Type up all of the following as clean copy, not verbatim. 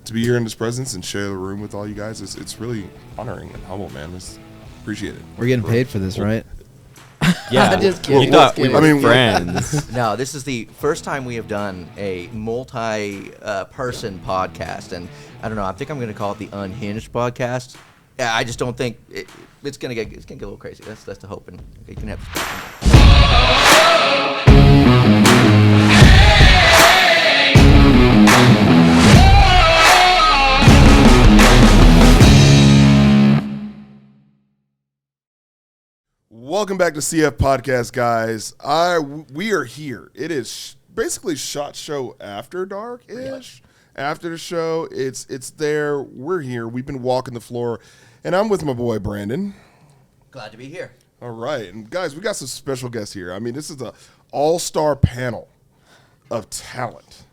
to be here in this presence and share the room with all you guys, it's really honoring and humble, man. Appreciate it. We're getting paid for this, right? Yeah, Just kidding. you thought we I mean, were friends. No, this is the first time we have done a multi-person podcast, and I don't know. I think I'm going to call it the Unhinged podcast. Yeah, I just don't think it's going to get a little crazy. That's the hope, and you can have this back. Welcome back to CF Podcast, guys. We are here. It is basically SHOT Show after dark-ish. After the show, it's there. We're here. We've been walking the floor, and I'm with my boy Brandon. Glad to be here. All right, and guys, we got some special guests here. I mean, this is an all-star panel of talent,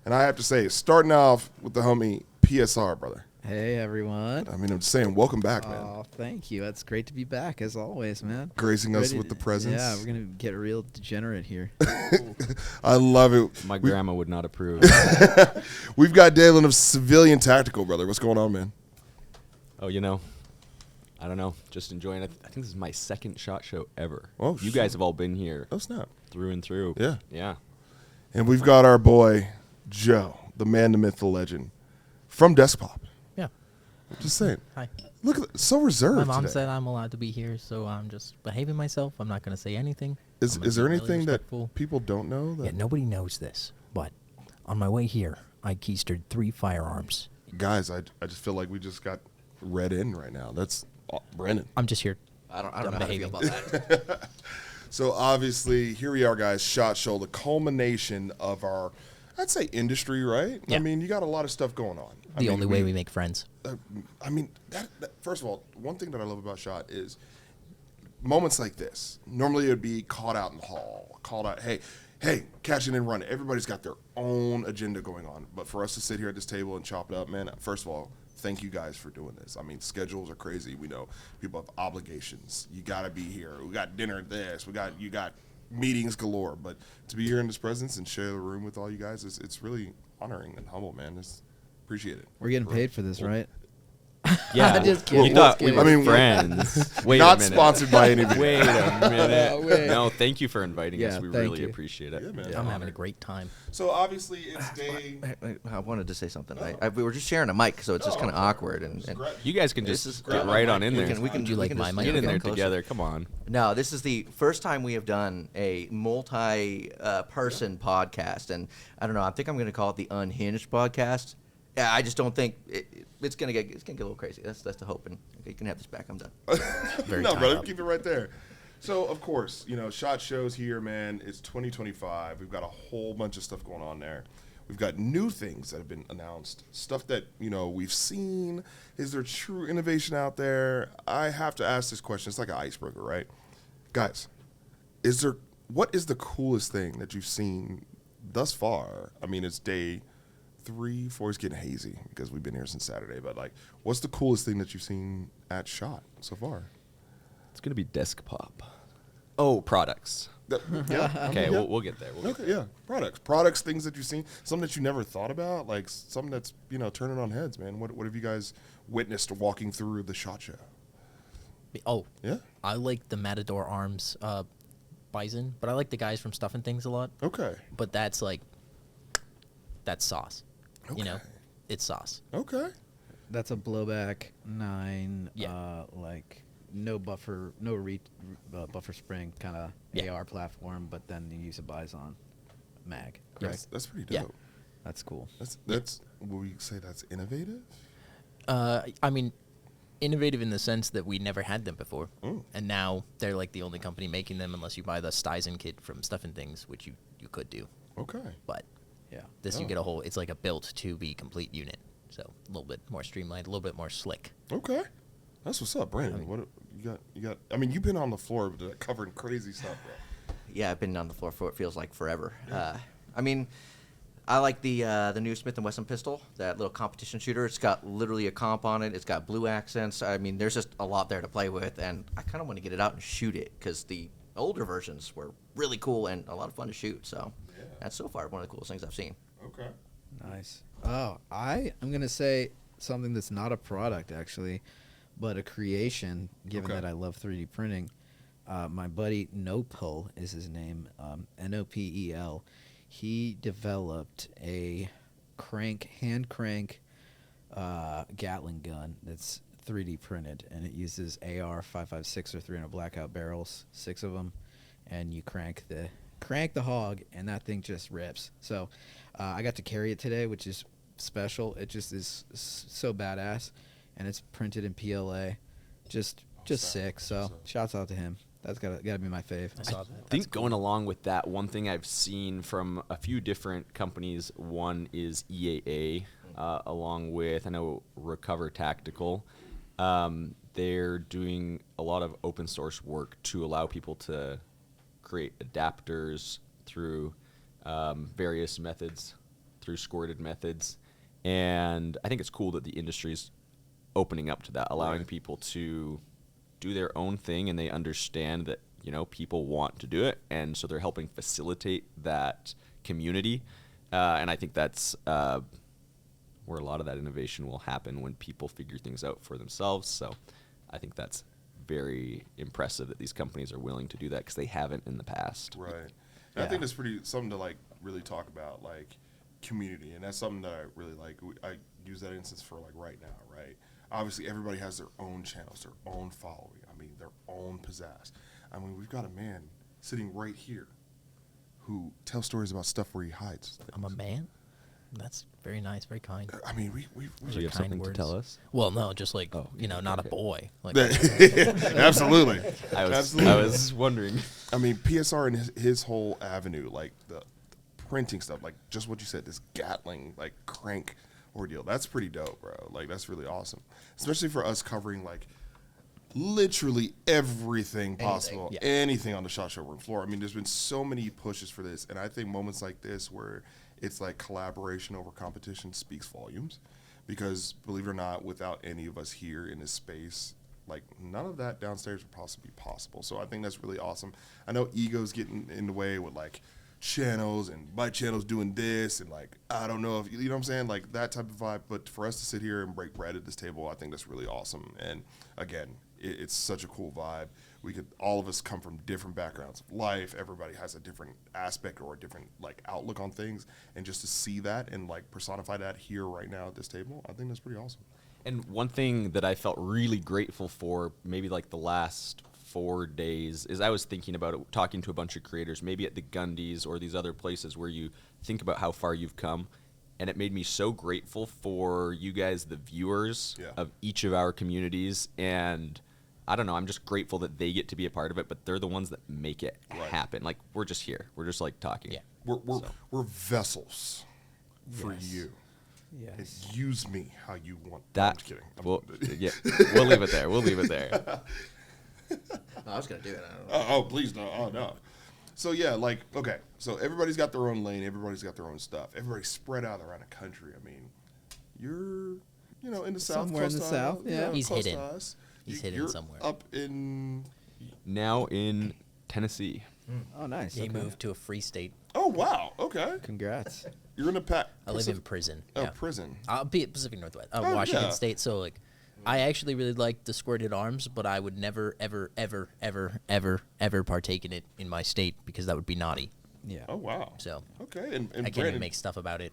and I have to say, starting off with the homie PSR, brother. Hey, everyone. I mean, I'm just saying, welcome back, man. Oh, thank you. It's great to be back, as always, man. Gracing us Ready with to- the presence. Yeah, we're going to get real degenerate here. I love it. My grandma would not approve. We've got Dalen of Civilian Tactical, brother. What's going on, man? Oh, I don't know. Just enjoying it. I think this is my second SHOT Show ever. Oh, you shit. guys have all been here Oh, snap. through and through. Yeah. Yeah. And we've got our boy, Joe, the man, the myth, the legend, from Deskpop. Yeah. Just saying. Hi. Look at so reserved My mom today. said I'm allowed to be here, so I'm just behaving myself. I'm not going to say anything. Is I'm gonna there be really anything that respectful. people don't know? That Yeah, nobody knows this, but on my way here, I keistered 3 firearms. Guys, I just feel like we just got read in right now. That's Brandon. I'm just here. I don't know I'm how to feel behaving. about that. So obviously, here we are, guys. SHOT Show, the culmination of our, I'd say, industry, right? I Yeah. mean, you got a lot of stuff going on. I The mean, only way we make friends. I mean, that, first of all, one thing that I love about SHOT is moments like this. Normally, it would be caught out in the hall, called out, hey, catch it and run it. Everybody's got their own agenda going on. But for us to sit here at this table and chop it up, man, first of all, thank you guys for doing this. I mean, schedules are crazy. We know people have obligations. You got to be here. We got dinner at this. You got meetings galore. But to be here in this presence and share the room with all you guys, it's really honoring and humble, man. Appreciate it. We're getting paid for this, right? Yeah. Just kidding, You thought just we kidding. were I mean, friends. Wait Not a minute. sponsored by anybody. Wait a minute. Wait. No, thank you for inviting us. Yeah, We thank really you. appreciate it. Yeah, man. I'm having a great time. So obviously it's day. I wanted to say something. We were just sharing a mic, so it's just kind of awkward. And You guys can This just is get right on in there. we can Do you like can my just mic? Get in get there closer. together. Come on. No, this is the first time we have done a multi-person podcast, and I don't know. I think I'm going to call it the Unhinged podcast. Yeah, I just don't think it's going to get a little crazy. That's the hope, and you can have this back. I'm done. Very No, tied brother, up. keep it right there. So of course, SHOT Show's here, man. It's 2025. We've got a whole bunch of stuff going on there. We've got new things that have been announced, stuff that we've seen. Is there true innovation out there? I have to ask this question. It's like an icebreaker, right? Guys, what is the coolest thing that you've seen thus far? I mean, it's day 3, 4. It's getting hazy because we've been here since Saturday. But what's the coolest thing that you've seen at SHOT so far? It's going to be desk pop. Oh, products. Yeah. Okay, yeah. we'll get there. Okay, yeah. Products, things that you've seen, something that you never thought about, like something that's turning on heads, man. What have you guys witnessed walking through the SHOT Show? Oh, Yeah. I like the Matador Arms Bison, but I like the guys from Stuff and Things a lot. Okay. But that's sauce. Okay. It's sauce. Okay. That's a blowback 9, Yeah. no buffer, buffer spring kind of Yeah. AR platform, but then you use a Bison mag. Yes. That's pretty Yeah. dope. That's cool. That's will we say that's innovative? I mean, innovative in the sense that we never had them before, Mm. and now they're like the only company making them, unless you buy the Stizen kit from Stuff and Things, which you could do. Okay. But Yeah. this you Oh. get it's like a built to be complete unit, so a little bit more streamlined, a little bit more slick. Okay. That's what's up, Brandon. What you got? I mean, you've been on the floor covering crazy stuff, bro. Yeah, I've been on the floor for it feels like forever. I mean, I like the new Smith & Wesson pistol, that little competition shooter. It's got literally a comp on it. It's got blue accents. I mean, there's just a lot there to play with, and I kind of want to get it out and shoot it because the older versions were really cool and a lot of fun to shoot. So that's so far one of the coolest things I've seen. Okay. Nice. Oh, I'm gonna say something that's not a product actually, but a creation. Given Okay. that I love 3D printing, my buddy Nopel is his name, Nopel. He developed a hand crank Gatling gun that's 3D printed, and it uses AR 5.56 or 300 blackout barrels, 6 of them, and you crank the hog, and that thing just rips. So I got to carry it today, which is special. It just is so badass, and it's printed in PLA, just sick. So shouts out to him. That's gotta be my fave. I saw that. I think going along with that, one thing I've seen from a few different companies, one is EAA, along with, I know, Recover Tactical. They're doing a lot of open source work to allow people to create adapters through various methods, through squirted methods. And I think it's cool that the industry's opening up to that, allowing people to do their own thing, and they understand that, you know, people want to do it, and so they're helping facilitate that community. And I think that's where a lot of that innovation will happen, when people figure things out for themselves. So I think that's very impressive that these companies are willing to do that, because they haven't in the past. Right. And I think that's something to like really talk about, like community, and that's something that I really like. I use that instance for like right now, right? Obviously, everybody has their own channels, their own following. I mean, their own pizzazz. I mean, we've got a man sitting right here who tells stories about stuff where he hides I'm a things. man. That's very nice, very kind. I mean, we Do you have Kind something words. to tell us? Well, no, just like Oh, not okay. a boy. Like absolutely. I was wondering. I mean, PSR and his whole avenue, like the printing stuff, like just what you said, this Gatling like crank ordeal. That's pretty dope, bro. Like that's really awesome, especially for us covering like literally everything possible, yeah. anything on the SHOT Showroom floor. I mean, there's been so many pushes for this, and I think moments like this where it's like collaboration over competition speaks volumes, because believe it or not, without any of us here in this space, like none of that downstairs would possibly be possible. So I think that's really awesome. I know ego's getting in the way with like channels and my channel's doing this, and like I don't know if you know what I'm saying, like that type of vibe. But for us to sit here and break bread at this table, I think that's really awesome. And again, it's such a cool vibe. We could, all of us come from different backgrounds of life. Everybody has a different aspect or a different like outlook on things, and just to see that and like personify that here right now at this table, I think that's pretty awesome. And one thing that I felt really grateful for, maybe like the last 4 days, is I was thinking about it, talking to a bunch of creators, maybe at the Gundies or these other places where you think about how far you've come. And it made me so grateful for you guys, the viewers of each of our communities. And I don't know, I'm just grateful that they get to be a part of it, but they're the ones that make it happen. Like, we're just here. We're just like talking. Yeah. We're vessels for you. Yes. Use me how you want. That, No, I'm just kidding. well, yeah, we'll leave it there. We'll leave it there. No, I was gonna do it. I don't know. Oh, please no. Oh, no. So, yeah, like, okay. So, everybody's got their own lane. Everybody's got their own stuff. Everybody's spread out around the country. I mean, you're, you know, in the south. Somewhere in the close to south, us, yeah. you know, He's close to hidden. us. He's hidden You're somewhere. up in. Now in Tennessee. Oh, nice. He Okay. moved to a free state. Oh, wow. Okay. Congrats. You're in a I live in prison. Oh, yeah. prison. I'll be at Pacific Northwest, Oh, Washington yeah. State. So like, I actually really like the squirted arms, but I would never, ever, ever, ever, ever, ever partake in it in my state, because that would be naughty. Yeah. Oh, wow. So Okay. And I can't Brandon, even make stuff about it.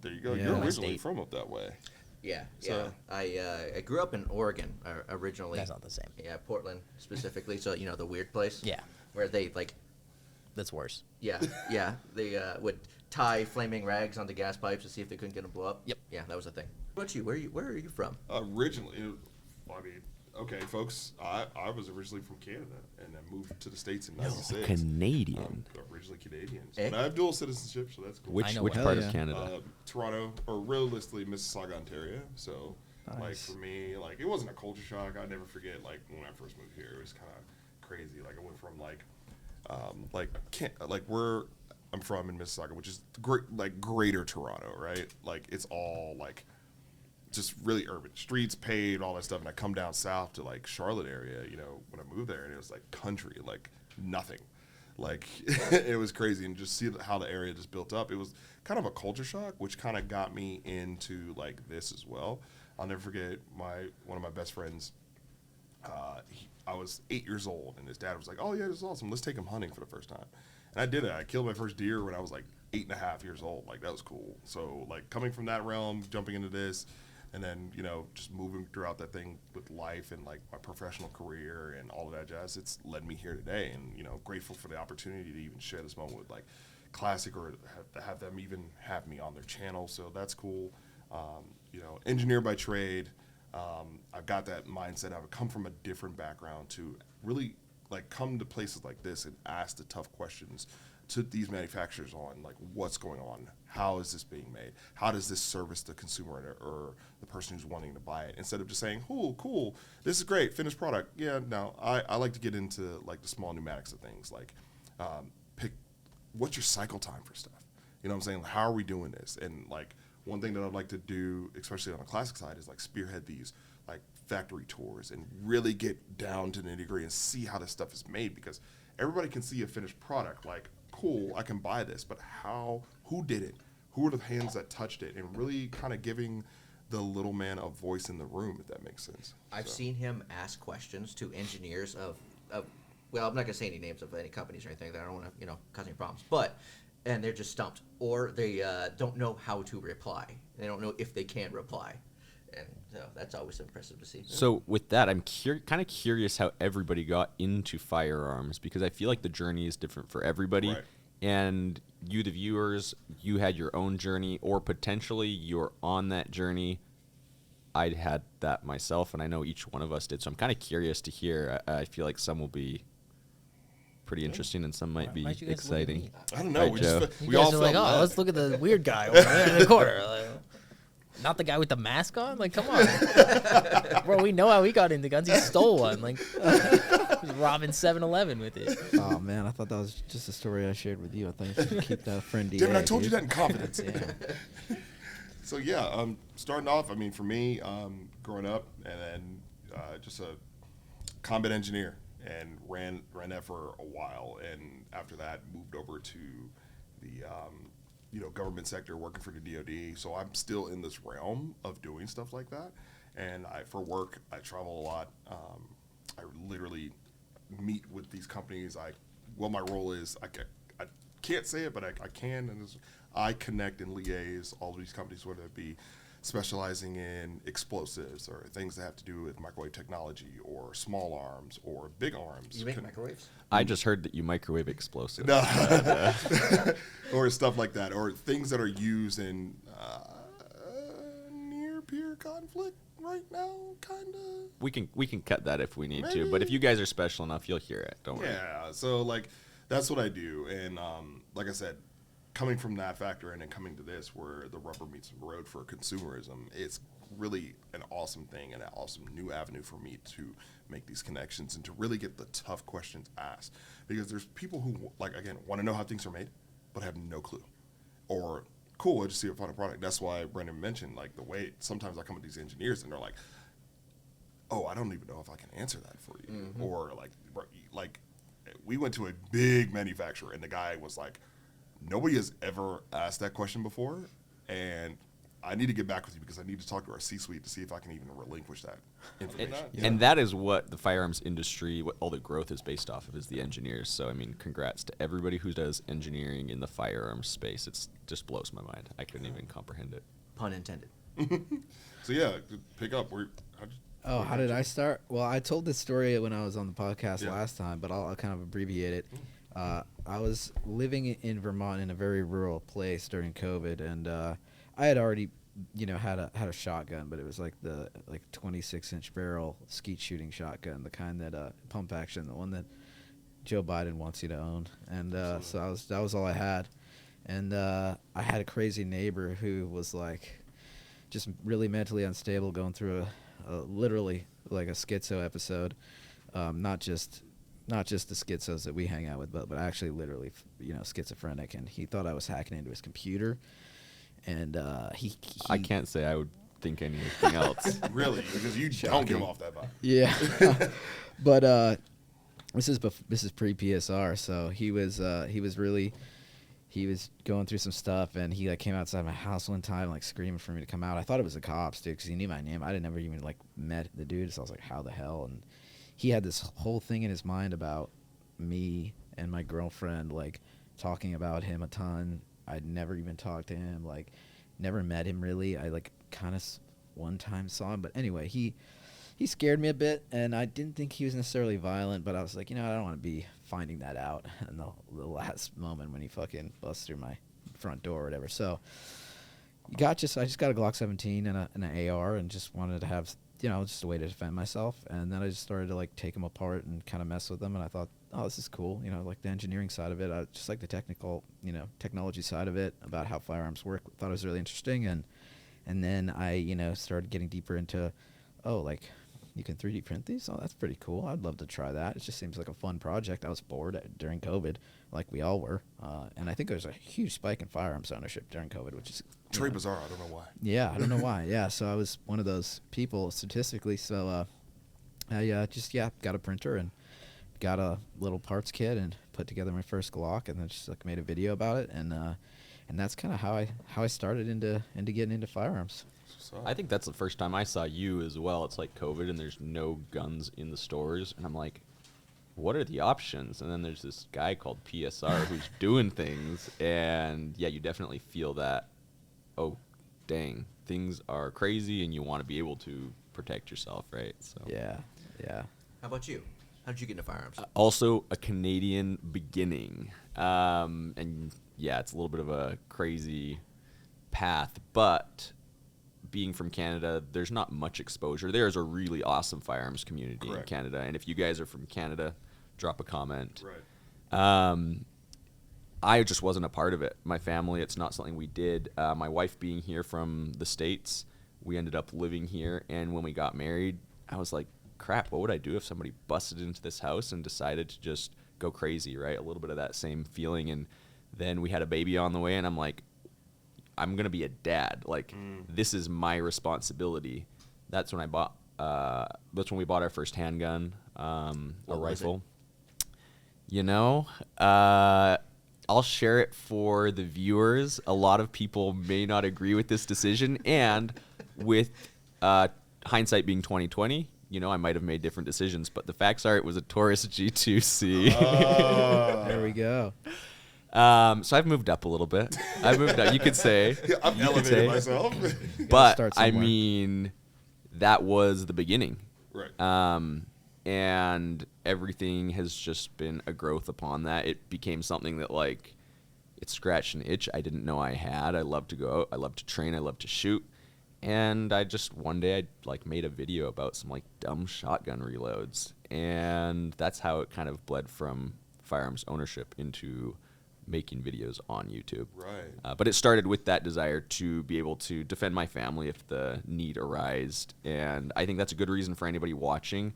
there you go. Yeah. You're My originally state. from up that way. Yeah, So- yeah. I grew up in Oregon originally. That's not the same. Yeah, Portland specifically. So you know the weird place. Yeah. Where they like, That's worse. yeah, they would tie flaming rags onto gas pipes to see if they couldn't get them to blow up. Yep. Yeah, that was the thing. What about you? Where are you from? Originally, I mean, okay, folks, I was originally from Canada, and I moved to the States in '96. Canadian. Originally Canadian. Eh? But I have dual citizenship, so that's cool. Which know which it. part Hell of yeah. Canada? Toronto, or realistically Mississauga, Ontario. So, like Nice. for me, like it wasn't a culture shock. I never forget, like when I first moved here, it was kind of crazy. Like I went from like where I'm from in Mississauga, which is greater Toronto, right? Like it's all like just really urban, streets paved, all that stuff. And I come down south to like Charlotte area, you know, when I moved there, and it was like country, like nothing. Like, it was crazy. And just see how the area just built up. It was kind of a culture shock, which kind of got me into, like, this as well. I'll never forget one of my best friends. I was 8 years old, and his dad was like, "Oh yeah, this is awesome. Let's take him hunting for the first time." And I did it. I killed my first deer when I was like 8.5 years old. Like, that was cool. So, like, coming from that realm, jumping into this, and then, you know, just moving throughout that thing with life and, like, my professional career and all of that jazz, it's led me here today. And, you know, grateful for the opportunity to even share this moment with, like, Classic, or have them even have me on their channel. So that's cool. You know, engineer by trade. I've got that mindset. I've come from a different background to really, like, come to places like this and ask the tough questions to these manufacturers on, like, what's going on, how is this being made, how does this service the consumer or the person who's wanting to buy it, instead of just saying, cool, this is great, finished product. Yeah, no, I like to get into, like, the small pneumatics of things, like, pick what's your cycle time for stuff. You know what I'm saying? How are we doing this? And, like, one thing that I'd like to do, especially on the Classic side, is, like, spearhead these, like, factory tours and really get down to the nitty-gritty and see how this stuff is made, because everybody can see a finished product, like, cool, I can buy this, but who did it? Who were the hands that touched it? And really kind of giving the little man a voice in the room, if that makes sense. I've seen him ask questions to engineers of well, I'm not going to say any names of any companies or anything. I don't want to, you know, cause any problems. And they're just stumped, or they don't know how to reply. They don't know if they can reply. And so that's always impressive to see. So with that, I'm kind of curious how everybody got into firearms, because I feel like the journey is different for everybody. Right. And you, the viewers, you had your own journey, or potentially you're on that journey. I had that myself, and I know each one of us did. So I'm kind of curious to hear. I feel like some will be pretty interesting, and some might be Why'd you guys look at exciting. me? I don't know. Right, Joe? We You all guys are like, felt oh, bad. let's look at the weird guy over there in the corner. Like, not the guy with the mask on? Like, come on. Bro, we know how he got into guns. He stole one. Like, he was robbing 7-Eleven with it. Oh man, I thought that was just a story I shared with you. I thought you should keep that a friend. Damn it, I told you that in confidence. Yeah. So yeah, starting off, I mean, for me, growing up, and then just a combat engineer, and ran that for a while, and after that moved over to the government sector, working for the DoD. So I'm still in this realm of doing stuff like that, and for work I travel a lot. I literally meet with these companies. My role is I can't say it, but I can, and I connect and liaise all of these companies, whether it be specializing in explosives or things that have to do with microwave technology or small arms or big arms. You make microwaves? I just heard that you microwave explosives. No. Or stuff like that, or things that are used in near-peer conflict right now, kind of. We can cut that if we need to, but if you guys are special enough, you'll hear it. Don't worry. Yeah, so, like, that's what I do, and like I said, coming from that factor and then coming to this, where the rubber meets the road for consumerism, it's really an awesome thing and an awesome new avenue for me to make these connections and to really get the tough questions asked. Because there's people who, like, again, want to know how things are made, but have no clue. Or, cool, I just see a final product. That's why Brendan mentioned, like, the way sometimes I come with these engineers and they're like, oh, I don't even know if I can answer that for you. Mm-hmm. Or, like, we went to a big manufacturer and the guy was like, nobody has ever asked that question before, and I need to get back with you because I need to talk to our C-suite to see if I can even relinquish that information. And that is what the firearms industry, what all the growth is based off of, is the engineers. So, I mean, congrats to everybody who does engineering in the firearms space. It just blows my mind. I couldn't even comprehend it. Pun intended. So, yeah, pick up. How did I start? Well, I told this story when I was on the podcast last time, but I'll kind of abbreviate it. I was living in Vermont in a very rural place during COVID, and I had already, had a shotgun, but it was like the 26-inch barrel skeet shooting shotgun, the kind that pump action, the one that Joe Biden wants you to own, and so that was all I had, and I had a crazy neighbor who was like just really mentally unstable, going through a literally like a schizo episode, not just the schizos that we hang out with, but actually literally, schizophrenic. And he thought I was hacking into his computer. And he I can't say I would think anything else. Really? Because you don't give off that vibe. Yeah. But This is pre PSR, so he was going through some stuff, and he like came outside my house one time like screaming for me to come out. I thought it was the cops, dude, because he knew my name. I never even like met the dude, so I was like, how the hell? And he had this whole thing in his mind about me and my girlfriend, like talking about him a ton. I'd never even talked to him, like never met him really. I like kind of one time saw him, but anyway, he scared me a bit, and I didn't think he was necessarily violent, but I was like, I don't want to be finding that out in the last moment when he fucking busts through my front door or whatever. So I just got a Glock 17 and an AR, and just wanted to have, just a way to defend myself. And then I just started to like take them apart and kind of mess with them, and I thought, oh, this is cool. Like the engineering side of it, I just like the technology side of it, about how firearms work. Thought it was really interesting, and then I started getting deeper into, like, you can 3D print these? Oh, that's pretty cool. I'd love to try that. It just seems like a fun project. I was bored during COVID, like we all were. And I think there was a huge spike in firearms ownership during COVID, which is Very bizarre. I don't know why. Yeah, I don't know why. Yeah, so I was one of those people statistically. So I just got a printer and got a little parts kit and put together my first Glock, and then just like made a video about it, and that's kind of how I started into getting into firearms. I think that's the first time I saw you as well. It's like COVID and there's no guns in the stores, and I'm like, what are the options? And then there's this guy called PSR who's doing things, and yeah, you definitely feel that, oh, dang, things are crazy, and you want to be able to protect yourself, right? So Yeah. How about you? How did you get into firearms? Also a Canadian beginning, and yeah, it's a little bit of a crazy path, but being from Canada, there's not much exposure. There's a really awesome firearms community in Canada, and if you guys are from Canada, drop a comment. Right. I just wasn't a part of it. My family, it's not something we did. My wife being here from the States, we ended up living here, and when we got married, I was like, crap, what would I do if somebody busted into this house and decided to just go crazy, right? A little bit of that same feeling, and then we had a baby on the way, and I'm like, I'm going to be a dad. Like, this is my responsibility. That's when we bought our first handgun, a rifle. I'll share it for the viewers. A lot of people may not agree with this decision, and with hindsight being 2020, I might have made different decisions, but the facts are it was a Taurus G2C. There we go. So I've moved up a little bit. I've moved up, you could say. I'm elevated myself. But start I somewhere. mean, that was the beginning. Right. And everything has just been a growth upon that. It became something that, like, it scratched an itch I didn't know I had. I love to go out. I love to train. I love to shoot. And I just, one day, I like made a video about some like dumb shotgun reloads. And that's how it kind of bled from firearms ownership into making videos on YouTube. Right. But it started with that desire to be able to defend my family if the need arose. And I think that's a good reason for anybody watching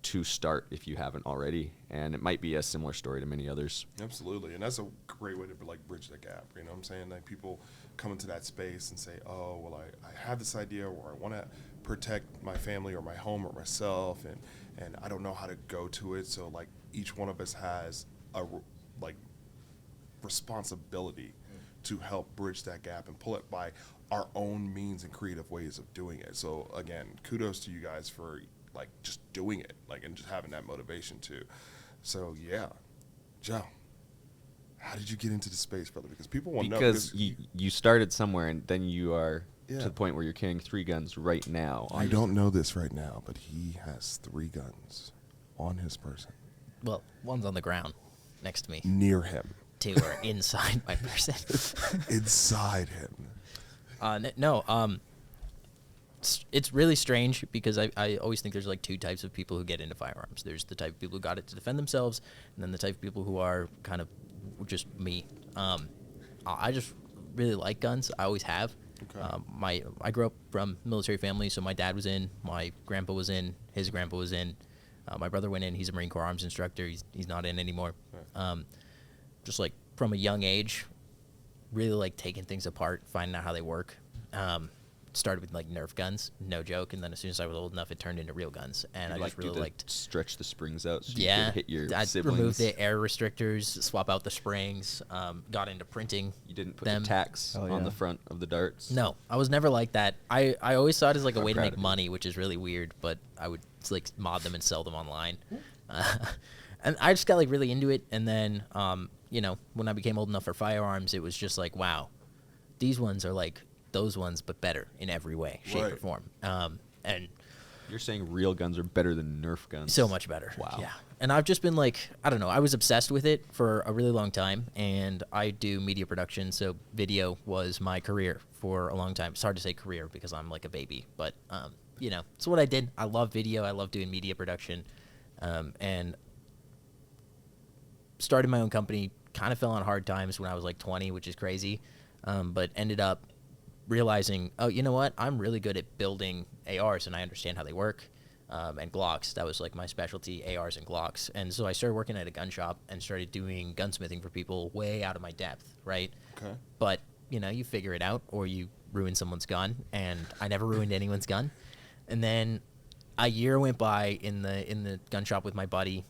to start if you haven't already. And it might be a similar story to many others. Absolutely, and that's a great way to like bridge the gap. You know what I'm saying? Like people come into that space and say, oh, well, I have this idea or I want to protect my family or my home or myself, and I don't know how to go to it. So like each one of us has a responsibility to help bridge that gap and pull it by our own means and creative ways of doing it. So again, kudos to you guys for like just doing it, like, and just having that motivation too. So yeah, Joe, how did you get into the space, brother? Because people want to know. Because you started somewhere, and then you are Yeah. to the point where you're carrying 3 guns right now. I don't know this right now, but he has 3 guns on his person, Well, one's on the ground next to me. near him, 2 are inside my person. inside him. It's really strange because I always think there's like 2 types of people who get into firearms. There's the type of people who got it to defend themselves, and then the type of people who are kind of just me. I just really like guns. I always have. Okay. I grew up from a military family, so my dad was in, my grandpa was in, his grandpa was in, my brother went in. He's a Marine Corps arms instructor. He's not in anymore. Just like from a young age, really like taking things apart, finding out how they work. started with like Nerf guns, no joke, and then as soon as I was old enough, it turned into real guns, and I just really liked. Stretch the springs out so you Yeah, could hit your I siblings. removed the air restrictors, swap out the springs, got into printing. You didn't put them. the tacks Oh, on yeah. the front of the darts. No, I was never like that. I always saw it as like a I'm way to proud make of you. money, which is really weird, but I would like mod them and sell them online. And I just got like really into it, and then you know, when I became old enough for firearms, it was just like, wow, these ones are like those ones, but better in every way, shape, or Right. form. And You're saying real guns are better than Nerf guns? so much better. Wow. Yeah. And I've just been like, I don't know, I was obsessed with it for a really long time, and I do media production, so video was my career for a long time. It's hard to say career because I'm like a baby, but, you know, it's what I did. I love video. I love doing media production, and started my own company, kind of fell on hard times when I was like 20, which is crazy, but ended up realizing, oh, you know what? I'm really good at building ARs, and I understand how they work, and Glocks. That was like my specialty, ARs and Glocks. And so I started working at a gun shop and started doing gunsmithing for people way out of my depth, right? Okay. But, you know, you figure it out or you ruin someone's gun, and I never ruined anyone's gun. And then a year went by in the gun shop with my buddy,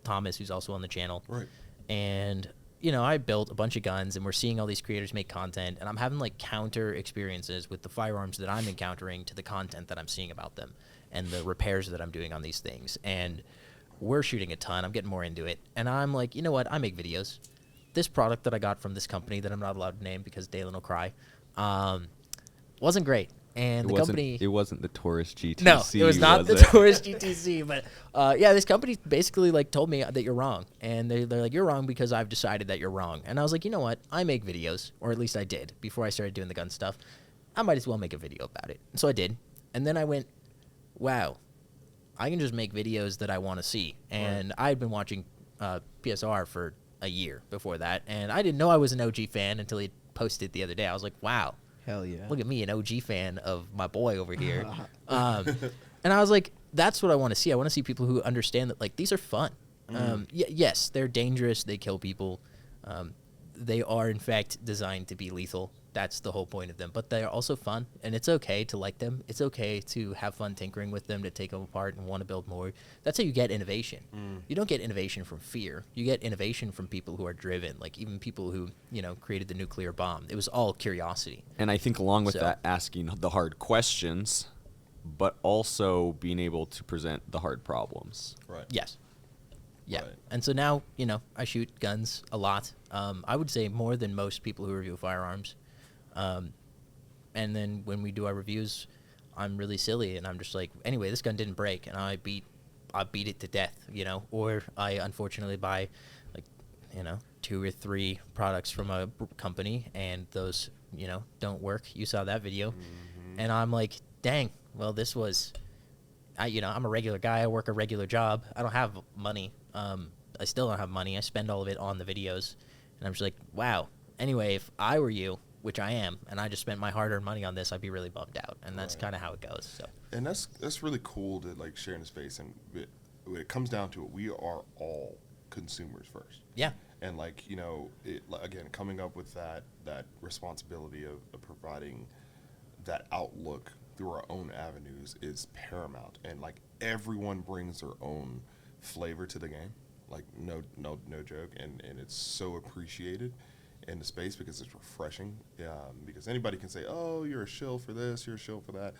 Thomas, who's also on the channel. Right. And, you know, I built a bunch of guns, and we're seeing all these creators make content, and I'm having like counter experiences with the firearms that I'm encountering to the content that I'm seeing about them and the repairs that I'm doing on these things. And we're shooting a ton. I'm getting more into it. And I'm like, you know what? I make videos. This product that I got from this company that I'm not allowed to name because Dalen will cry, wasn't great. And the company... It wasn't the Taurus GTC. No, it was not the Taurus GTC. But yeah, this company basically like told me that you're wrong, and they're like, you're wrong because I've decided that you're wrong. And I was like, you know what? I make videos, or at least I did before I started doing the gun stuff. I might as well make a video about it. And so I did, and then I went, wow, I can just make videos that I want to see. And I had been watching PSR for a year before that, and I didn't know I was an OG fan until he posted the other day. I was like, wow. Hell yeah. Look at me, an OG fan of my boy over here. And I was like, that's what I want to see. I want to see people who understand that, like, these are fun. Yes, they're dangerous. They kill people. They are, in fact, designed to be lethal. That's the whole point of them. But they're also fun, and it's okay to like them. It's okay to have fun tinkering with them, to take them apart and want to build more. That's how you get innovation. You don't get innovation from fear. You get innovation from people who are driven, like even people who, you know, created the nuclear bomb. It was all curiosity. And I think along with So- that, asking the hard questions, but also being able to present the hard problems. Right. Yes. Yeah. Right. And so now, you know, I shoot guns a lot. I would say more than most people who review firearms. And then when we do our reviews, I'm really silly, and I'm just like, anyway, this gun didn't break, and I beat it to death, you know, or I unfortunately buy, like, you know, 2 or 3 products from a company, and those, you know, don't work. You saw that video, and I'm like, dang, well, this was, you know, I'm a regular guy. I work a regular job. I don't have money. I still don't have money. I spend all of it on the videos, and I'm just like, wow. Anyway, if I were you, which I am, and I just spent my hard-earned money on this, I'd be really bummed out, and that's kind of how it goes. So And that's really cool to like share in the space. And when it comes down to it, we are all consumers first. yeah, And like, you know, again, coming up with that responsibility of providing that outlook through our own avenues is paramount. And like everyone brings their own flavor to the game. Like no joke. And it's so appreciated in the space because it's refreshing. Because anybody can say, oh, you're a shill for this, you're a shill for that.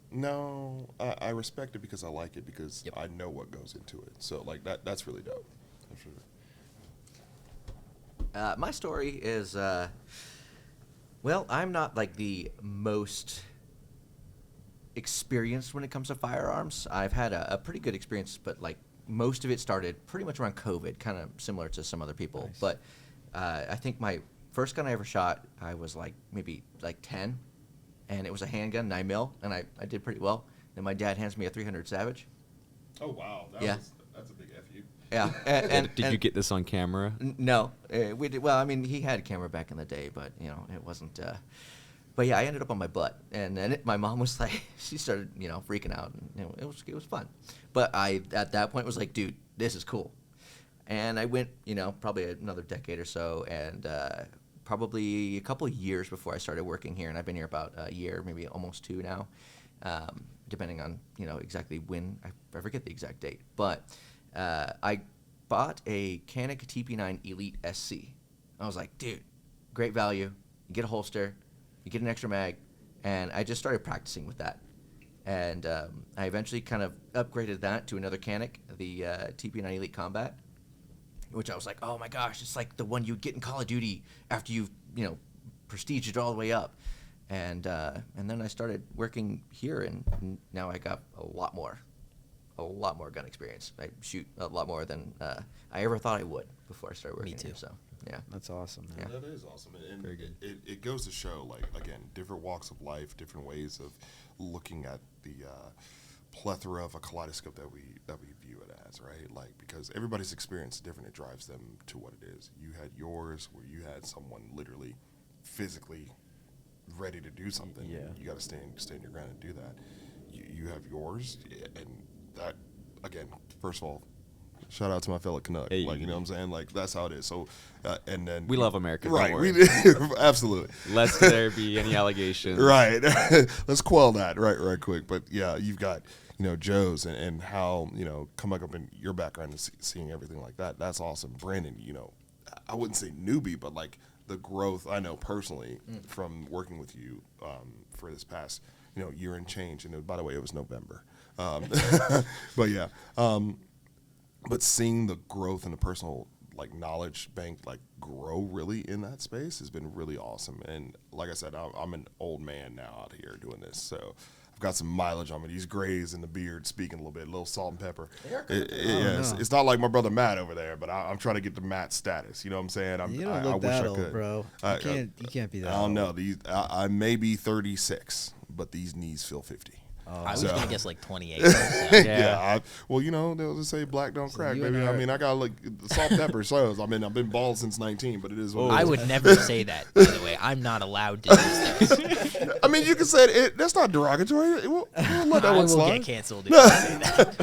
No, I respect it because I like it, because Yep. I know what goes into it. So like that's really dope. That's really My story is, well, I'm not like the most experienced when it comes to firearms. I've had a pretty good experience, but like most of it started pretty much around COVID, kind of similar to some other people. Nice. But I think my first gun I ever shot, I was like maybe like 10, and it was a handgun, 9mm, and I did pretty well. Then my dad hands me a 300 Savage. Oh wow, Yeah. That's a big FU. Yeah, and Did you get this on camera? No, we did. Well, I mean, he had a camera back in the day, but you know, it wasn't. But yeah, I ended up on my butt, and then my mom was like, she started, you know, freaking out, and you know, it was fun. But I at that point was like, dude, this is cool, and I went, you know, probably another decade or so, and probably a couple of years before I started working here, and I've been here about a year, maybe almost 2 now, depending on exactly when. I forget the exact date, but I bought a Canik TP9 Elite SC. I was like, dude, great value. You get a holster, you get an extra mag, and I just started practicing with that. And I eventually kind of upgraded that to another Canik, the TP9 Elite Combat, which I was like, oh my gosh, it's like the one you'd get in Call of Duty after you've prestiged it all the way up. And then I started working here, and now I got a lot more gun experience. I shoot a lot more than I ever thought I would before I started working. Me too. Here, so yeah, That's awesome, man. That is awesome, and Very good. It goes to show, like, again, different walks of life, different ways of looking at the plethora of a kaleidoscope that we view it as, right? Like, because everybody's experience is different, it drives them to what it is. You had yours, where you had someone literally, physically ready to do something. Yeah. You got to stand your ground and do that. You have yours, and that, again, first of all, shout out to my fellow Canuck. Hey. Like, you know what I'm saying? Like, that's how it is. So, and then We love America. right? Don't We worry. absolutely Lest there be any allegations. right. Let's quell that right quick. But yeah, you've got Joe's and how coming up in your background and seeing everything like that. That's awesome, Brandon. I wouldn't say newbie, but like the growth I know personally from working with you for this past year and change. And by the way, it was November. But yeah. But seeing the growth in the personal knowledge bank grow really in that space has been really awesome. And like I said, I'm an old man now out here doing this, so I've got some mileage on me. These grays in the beard speaking a little bit, a little salt and pepper. It's not like my brother Matt over there, but I'm trying to get to Matt status. You know what I'm saying? You don't I look wish that I old, could. bro. You can't be that I don't old. know. I may be 36, but these knees feel 50. I was So- gonna guess like 28. So. Yeah, they'll just say black don't crack, you baby. and I I- mean, I got the salt and pepper shows. I've been bald since 19, but it is what it I is. would never say that. By the way, I'm not allowed to use those. I mean, you can say it. That's not derogatory. We'll let that I one will slide. get canceled if I say that.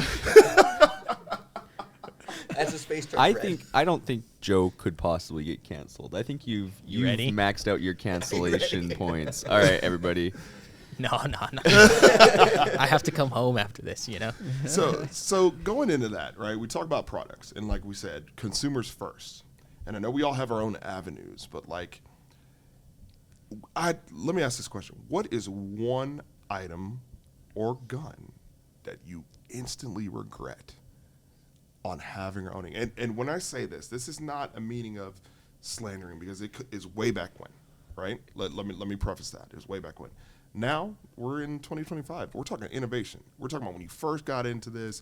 that's a space term. I don't think Joe could possibly get canceled. I think you've ready? maxed out your cancellation points. All right, everybody. No. I have to come home after this. So going into that, right? We talk about products, and like we said, consumers first. And I know we all have our own avenues, but let me ask this question: what is one item or gun that you instantly regret on having or owning? And when I say this is not a meaning of slandering, because it is way back when, right? Let me preface that. It was way back when. Now we're in 2025. We're talking innovation. We're talking about when you first got into this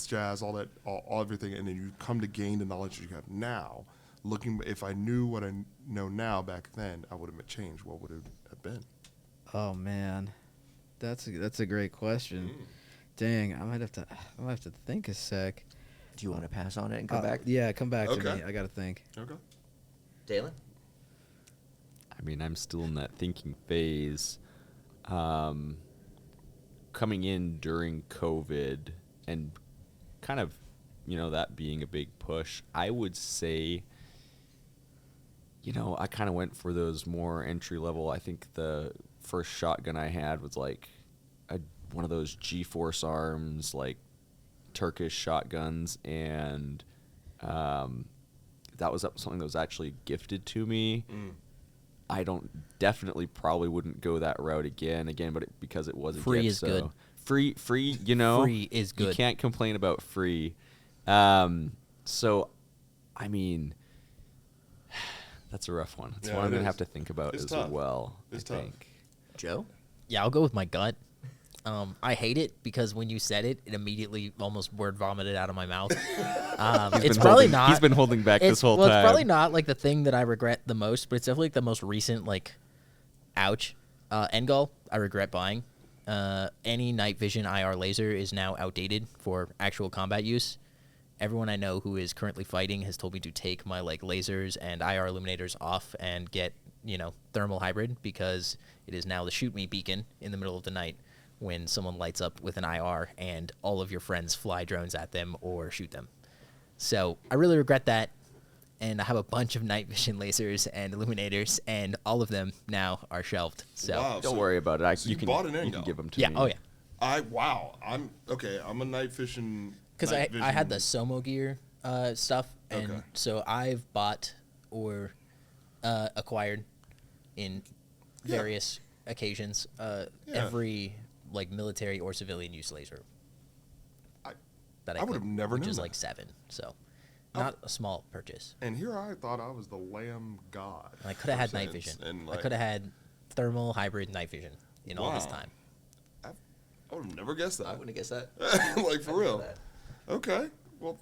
jazz, all that, all everything, and then you come to gain the knowledge that you have now. If I knew what I know now back then, I would have changed. What would it have been? Oh man, that's a great question. Dang, I might have to think a sec. Do you want to pass on it and come back? Yeah, come back to Okay. me. I gotta think. Okay. Dalen? I mean, I'm still in that thinking phase. Coming in during COVID and kind of, that being a big push, I would say, I kind of went for those more entry level. I think the first shotgun I had was like one of those G-Force Arms, like Turkish shotguns, and that was something that was actually gifted to me. I definitely probably wouldn't go that route again, but because it was a Free gift, is so good. Free, Free is You good. can't complain about free. So, I mean, that's a rough one. It's Yeah, one I'm it gonna is. have to think about It's as tough. well. It's I tough. think. Joe? Yeah, I'll go with my gut. I hate it because when you said it, it immediately almost word vomited out of my mouth. It's probably not. He's been holding back this whole Well, time. it's probably not like the thing that I regret the most, but it's definitely the most recent, ouch. Engul, I regret buying. Any night vision IR laser is now outdated for actual combat use. Everyone I know who is currently fighting has told me to take my lasers and IR illuminators off and get thermal hybrid, because it is now the shoot me beacon in the middle of the night when someone lights up with an IR and all of your friends fly drones at them or shoot them. So I really regret that. and I have a bunch of night vision lasers and illuminators, and all of them now are shelved. So Wow. Don't worry about it. So you bought an you end can goal. give them to yeah, me. oh yeah, I'm okay. I'm a night fishing. because night I had the vision- Somo gear stuff, and Okay. so I've bought or acquired in Yeah. various occasions every like military or civilian use laser I- that I would've could, never which known is that. like 7. So not a small purchase. And here I thought I was the lamb god. I could have had for night sense, vision. And I like, could have had thermal hybrid night vision in all this Wow. time. I would have never guessed that. I wouldn't have guessed that. Like for I didn't know real. that. Okay. Well.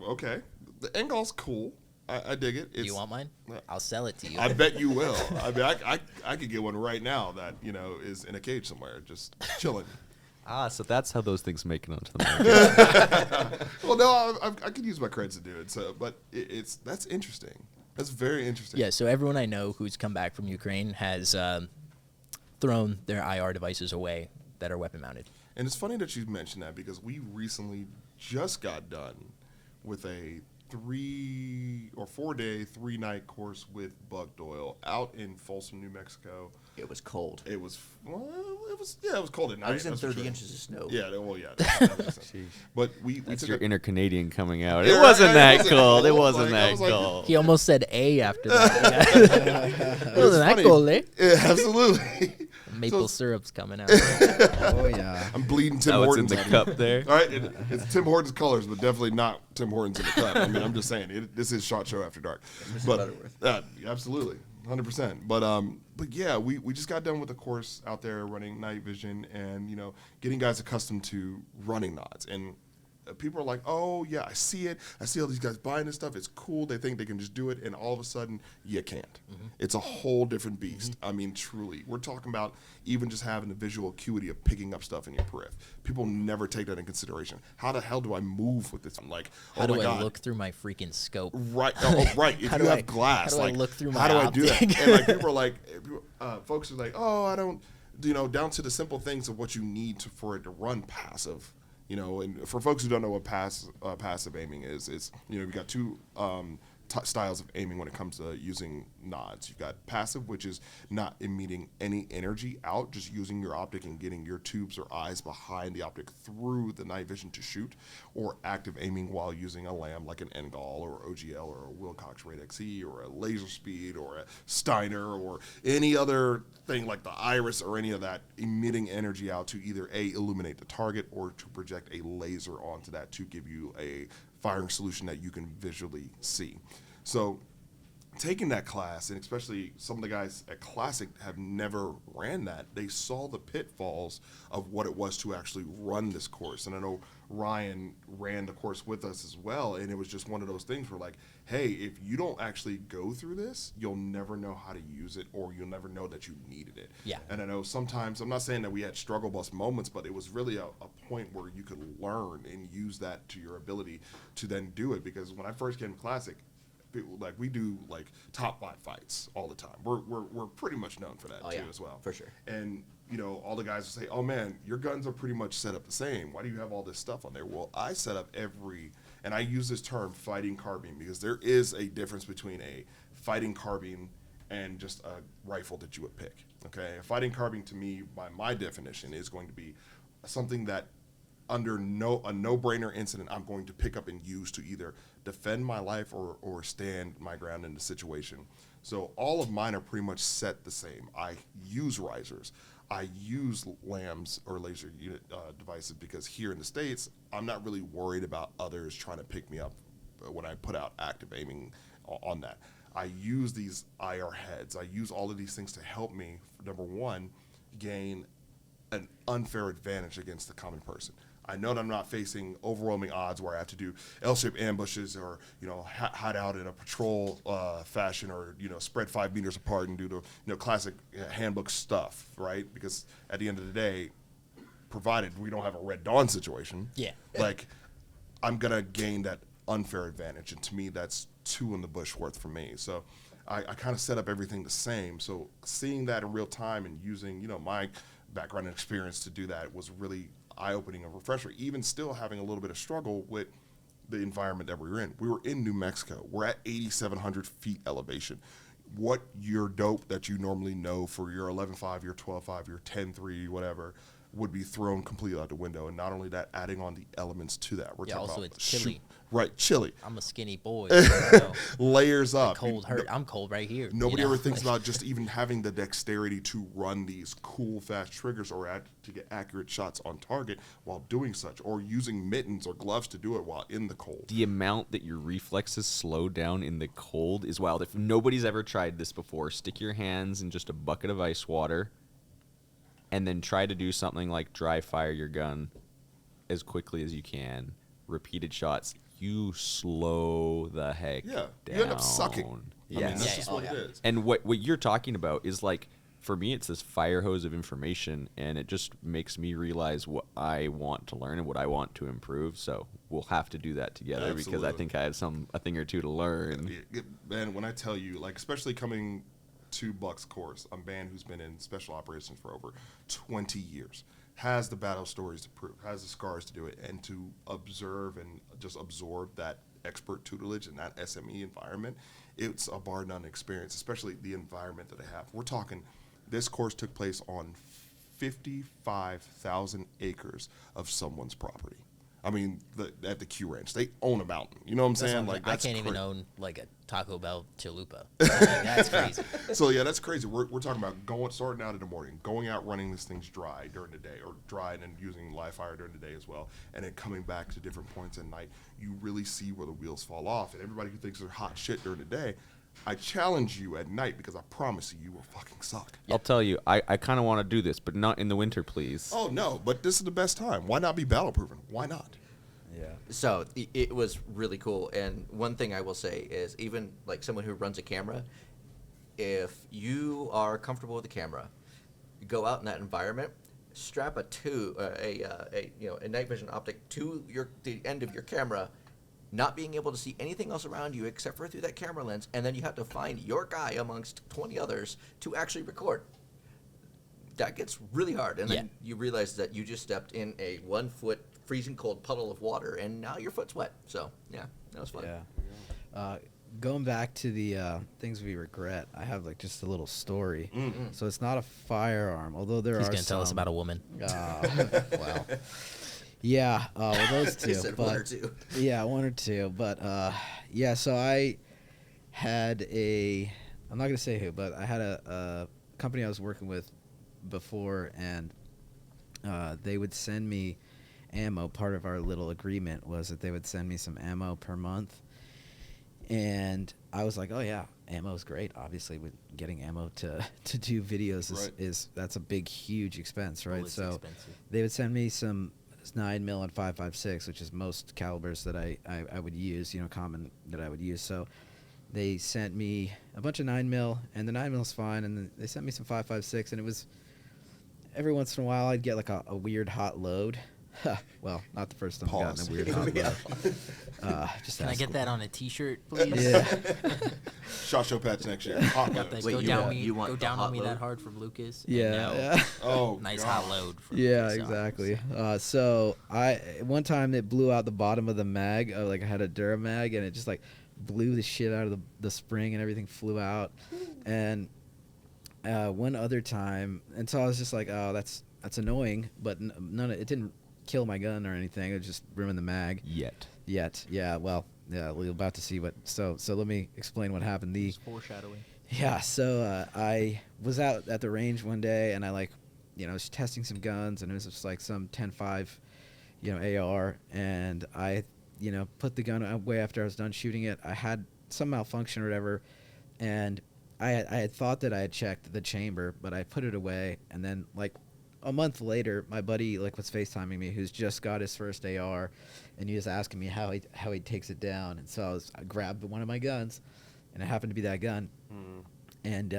Okay. The end goal's cool. I dig it. Do you want mine? I'll sell it to you. I bet you will. I mean, I could get one right now that is in a cage somewhere, just chilling. So that's how those things make it onto the market. Well, no, I could use my credits to do it. So, but that's interesting. That's very interesting. Yeah, so everyone I know who's come back from Ukraine has thrown their IR devices away that are weapon mounted. And it's funny that you mentioned that because we recently just got done with a 3 or 4 day, 3-night course with Buck Doyle out in Folsom, New Mexico. It was cold. It was it was cold at night. I was in that's for 30 sure. inches of snow. Yeah, well, yeah. That makes sense. But we That's took your a- inner Canadian coming out. Yeah, It wasn't it that wasn't cold. It cold. wasn't Like, I that was like- cold. He almost said A after that. It wasn't that funny. cold, eh? Yeah, absolutely. Maple So- syrup's coming out. Oh yeah. I'm bleeding Tim Oh, it's in Hortons. the out cup here. there. All right, it's Tim Hortons colors, but definitely not Tim Hortons in the cup. I mean, I'm just saying, this is Shot Show After Dark. Mr. But Butterworth. absolutely, 100%. But yeah, we just got done with the course out there running night vision and getting guys accustomed to running nods. And people are like, oh yeah, I see it. I see all these guys buying this stuff. It's cool. They think they can just do it, and all of a sudden you can't. It's a whole different beast. I mean, truly, we're talking about even just having the visual acuity of picking up stuff in your periph. People never take that in consideration. How the hell do I move with this? I'm like, How oh do my I God. look through my freaking scope? Right, right. If How you do have I- glass, how do I like, look through how my do I do that? optic? And like people are like, folks are like, oh, I don't, down to the simple things of what you need for it to run passive. And for folks who don't know what passive aiming is, it's you've got two styles of aiming when it comes to using nods. You've got passive, which is not emitting any energy out, just using your optic and getting your tubes or eyes behind the optic through the night vision to shoot, or active aiming while using a LAM like an NGAL or OGL or a Wilcox Rate XE or a Laser Speed or a Steiner or any other thing like the Iris or any of that, emitting energy out to either illuminate the target or to project a laser onto that to give you a firing solution that you can visually see. So taking that class, and especially some of the guys at Classic have never ran that, they saw the pitfalls of what it was to actually run this course. And I know Ryan ran the course with us as well, and it was just one of those things where like, hey, if you don't actually go through this, you'll never know how to use it, or you'll never know that you needed it. Yeah. And I know sometimes, I'm not saying that we had struggle bus moments, but it was really a point where you could learn and use that to your ability to then do it. Because when I first came to Classic, people, like we do like top 5 fights all the time. We're pretty much known for that Oh, too yeah, as well. for sure. And all the guys will say, "Oh man, your guns are pretty much set up the same. Why do you have all this stuff on there?" Well, I set up and I use this term fighting carbine because there is a difference between a fighting carbine and just a rifle that you would pick. Okay, a fighting carbine to me, by my definition, is going to be something that under a no-brainer incident, I'm going to pick up and use to either defend my life or stand my ground in the situation. So all of mine are pretty much set the same. I use risers. I use LAMs or laser unit devices because here in the States, I'm not really worried about others trying to pick me up when I put out active aiming on that. I use these IR heads. I use all of these things to help me, number one, gain an unfair advantage against the common person. I know that I'm not facing overwhelming odds where I have to do L-shaped ambushes or hide out in a patrol fashion or spread 5 meters apart and do the classic handbook stuff, right? Because at the end of the day, provided we don't have a Red Dawn situation, Yeah. like I'm gonna gain that unfair advantage, and to me, that's 2 in the bush worth for me. So I kind of set up everything the same. So seeing that in real time and using my background and experience to do that was really eye-opening and refresher, even still having a little bit of struggle with the environment that we were in. We were in New Mexico. We're at 8,700 feet elevation. What your dope that you normally know for your 11.5, your 12.5, your 10.3, whatever, would be thrown completely out the window. And not only that, adding on the elements to that. We're Yeah, talking also about it's chilly. Right, chilly. I'm a skinny boy. So Layers up. cold hurt. I'm cold right here. Nobody you know? ever thinks about just even having the dexterity to run these cool, fast triggers or to get accurate shots on target while doing such, or using mittens or gloves to do it while in the cold. The amount that your reflexes slow down in the cold is wild. If nobody's ever tried this before, stick your hands in just a bucket of ice water and then try to do something like dry fire your gun as quickly as you can. Repeated shots. You slow the heck down. You end up sucking. Yes. I mean, that's just what it is. And what you're talking about is like, for me, it's this fire hose of information, and it just makes me realize what I want to learn and what I want to improve. So we'll have to do that together because I think I have a thing or two to learn. Man, when I tell you, like, especially coming to Buck's course, a man who's been in special operations for over 20 years, has the battle stories to prove, has the scars to do it, and to observe and just absorb that expert tutelage in that SME environment, it's a bar none experience, especially the environment that they have. We're talking, this course took place on 55,000 acres of someone's property. I mean, at the Q Ranch, they own a mountain. You know what I'm saying? Like, I that's can't even cra- own like a Taco Bell chalupa. That's crazy. So yeah, that's crazy. We're talking about starting out in the morning, going out running these things dry during the day, or dry and then using live fire during the day as well, and then coming back to different points at night. You really see where the wheels fall off, and everybody who thinks they're hot shit during the day, I challenge you at night because I promise you will fucking suck. I'll tell you, I kind of want to do this, but not in the winter, please. Oh no, but this is the best time. Why not be battle proven? Why not? Yeah. So it was really cool. And one thing I will say is, even like someone who runs a camera, if you are comfortable with the camera, go out in that environment, strap a night vision optic to the end of your camera, not being able to see anything else around you except for through that camera lens, and then you have to find your guy amongst 20 others to actually record. That gets really hard, and then you realize that you just stepped in a 1 foot freezing cold puddle of water, and now your foot's wet. So yeah, that was fun. Yeah. Going back to the things we regret, I have like just a little story. Mm-hmm. So it's not a firearm, although there He's are gonna tell us some- about a woman. Well, yeah, well, those two. He said but, one or two. Yeah, one or two. But yeah, so I had I'm not gonna say who, but I had a company I was working with before, and they would send me ammo. Part of our little agreement was that they would send me some ammo per month, and I was like, oh yeah, ammo is great. Obviously, with getting ammo to do videos is that's a big, huge expense, right? Well, it's so expensive. they would send me some 9mm and 5.56, which is most calibers that I would use, common that I would use. So they sent me a bunch of 9mm, and the 9mm's fine, and then they sent me some 5.56, and it was every once in a while I'd get like a weird hot load. Well, not the first time I've gotten a weird hot Yeah. load. Just Can I ask get them. that on a T-shirt, please? Yeah. Shot show patch next year. Hot Got loads. that Wait, go want the down hot on me load? that hard from Lucas. and Yeah. now Yeah. Oh, nice God. hot load. From Yeah, PSR. exactly. So one time it blew out the bottom of the mag. Like I had a Duramag, and it just like blew the shit out of the spring, and everything flew out. And one other time, and so I was just like, oh, that's annoying, but it didn't kill my gun or anything. It just ruined the mag. Yet. Yeah. Well, yeah, we're about to see what. So let me explain what happened. It's foreshadowing. Yeah, so I was out at the range one day, and I was testing some guns, and it was just like some 10.5, AR, and I, put the gun away after I was done shooting it. I had some malfunction or whatever, and I had thought that I had checked the chamber, but I put it away, and then like a month later, my buddy was FaceTiming me, who's just got his first AR, and he was asking me how he takes it down, and so I grabbed one of my guns, and it happened to be that gun. And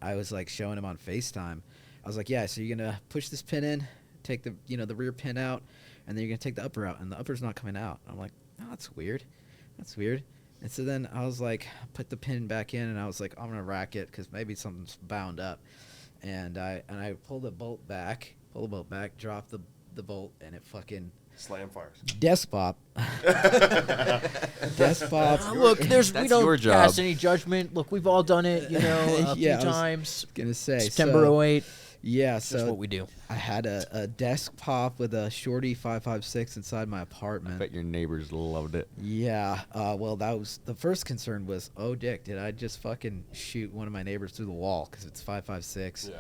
I was like showing him on FaceTime. I was like, yeah, so you're gonna push this pin in, take the the rear pin out, and then you're gonna take the upper out, and the upper's not coming out. I'm like, oh, that's weird. And so then I was like, put the pin back in, and I was like, I'm gonna rack it because maybe something's bound up. And I pulled the bolt back, drop the the bolt, and it fucking Slam fires. desk pop. Desk pop. Look, we That's don't your job. cast any judgment. Look, we've all done it, a Yeah, I few was times. Gonna say September so, 08. Yeah, That's so what we do. I had a desk pop with a Shorty 5.56 inside my apartment. Bet your neighbors loved it. Yeah, well, that was the first concern was, oh, dick, did I just fucking shoot one of my neighbors through the wall because it's 5.56? Yeah.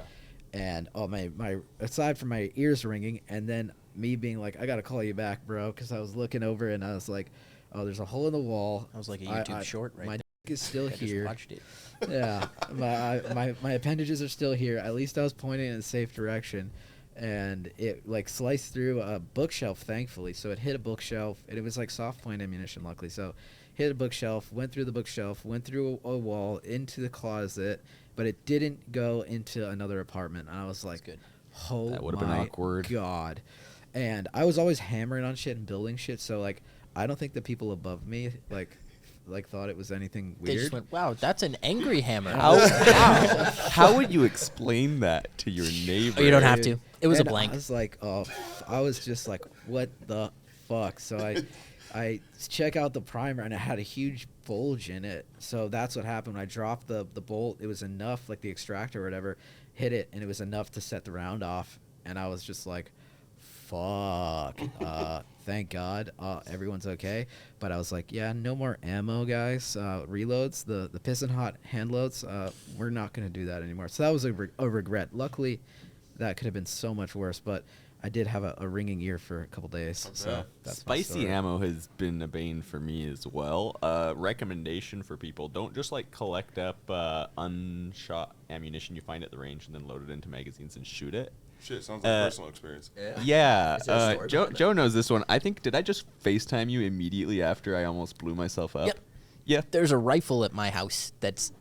And oh, my aside from my ears ringing, and then me being like, I gotta call you back, bro, because I was looking over and I was like, oh, there's a hole in the wall. I was like a YouTube short right My there. dick is still I just here. watched it. Yeah, my appendages are still here. At least I was pointing in a safe direction, and it like sliced through a bookshelf, thankfully. So it hit a bookshelf, and it was like soft point ammunition, luckily. So hit a bookshelf, went through the bookshelf, went through a wall into the closet, but it didn't go into another apartment. And I was like, good. oh That would've been my awkward. God. And I was always hammering on shit and building shit, so like I don't think the people above me like thought it was anything They weird. just went, wow, that's an angry hammer. How would you explain that to your neighbor? Oh, you don't have to. It was a And blank. I was like, oh, I was just like, what the fuck? So I check out the primer, and it had a huge bulge in it. So that's what happened. When I dropped the bolt, it was enough, like the extractor or whatever, hit it, and it was enough to set the round off. And I was just like, fuck. Thank God everyone's okay. But I was like, yeah, no more ammo, guys. Reloads, the piston hot hand loads, we're not going to do that anymore. So that was a regret. Luckily, that could have been so much worse, but I did have a ringing ear for a couple days. So that's my Spicy story. ammo has been a bane for me as well. Recommendation for people: don't just like collect up unshot ammunition you find at the range and then load it into magazines and shoot it. Shit, sounds like personal experience. Yeah, Is there a story behind it? Joe knows this one. I think, did I just FaceTime you immediately after I almost blew myself up? Yep. Yeah. There's a rifle at my house that's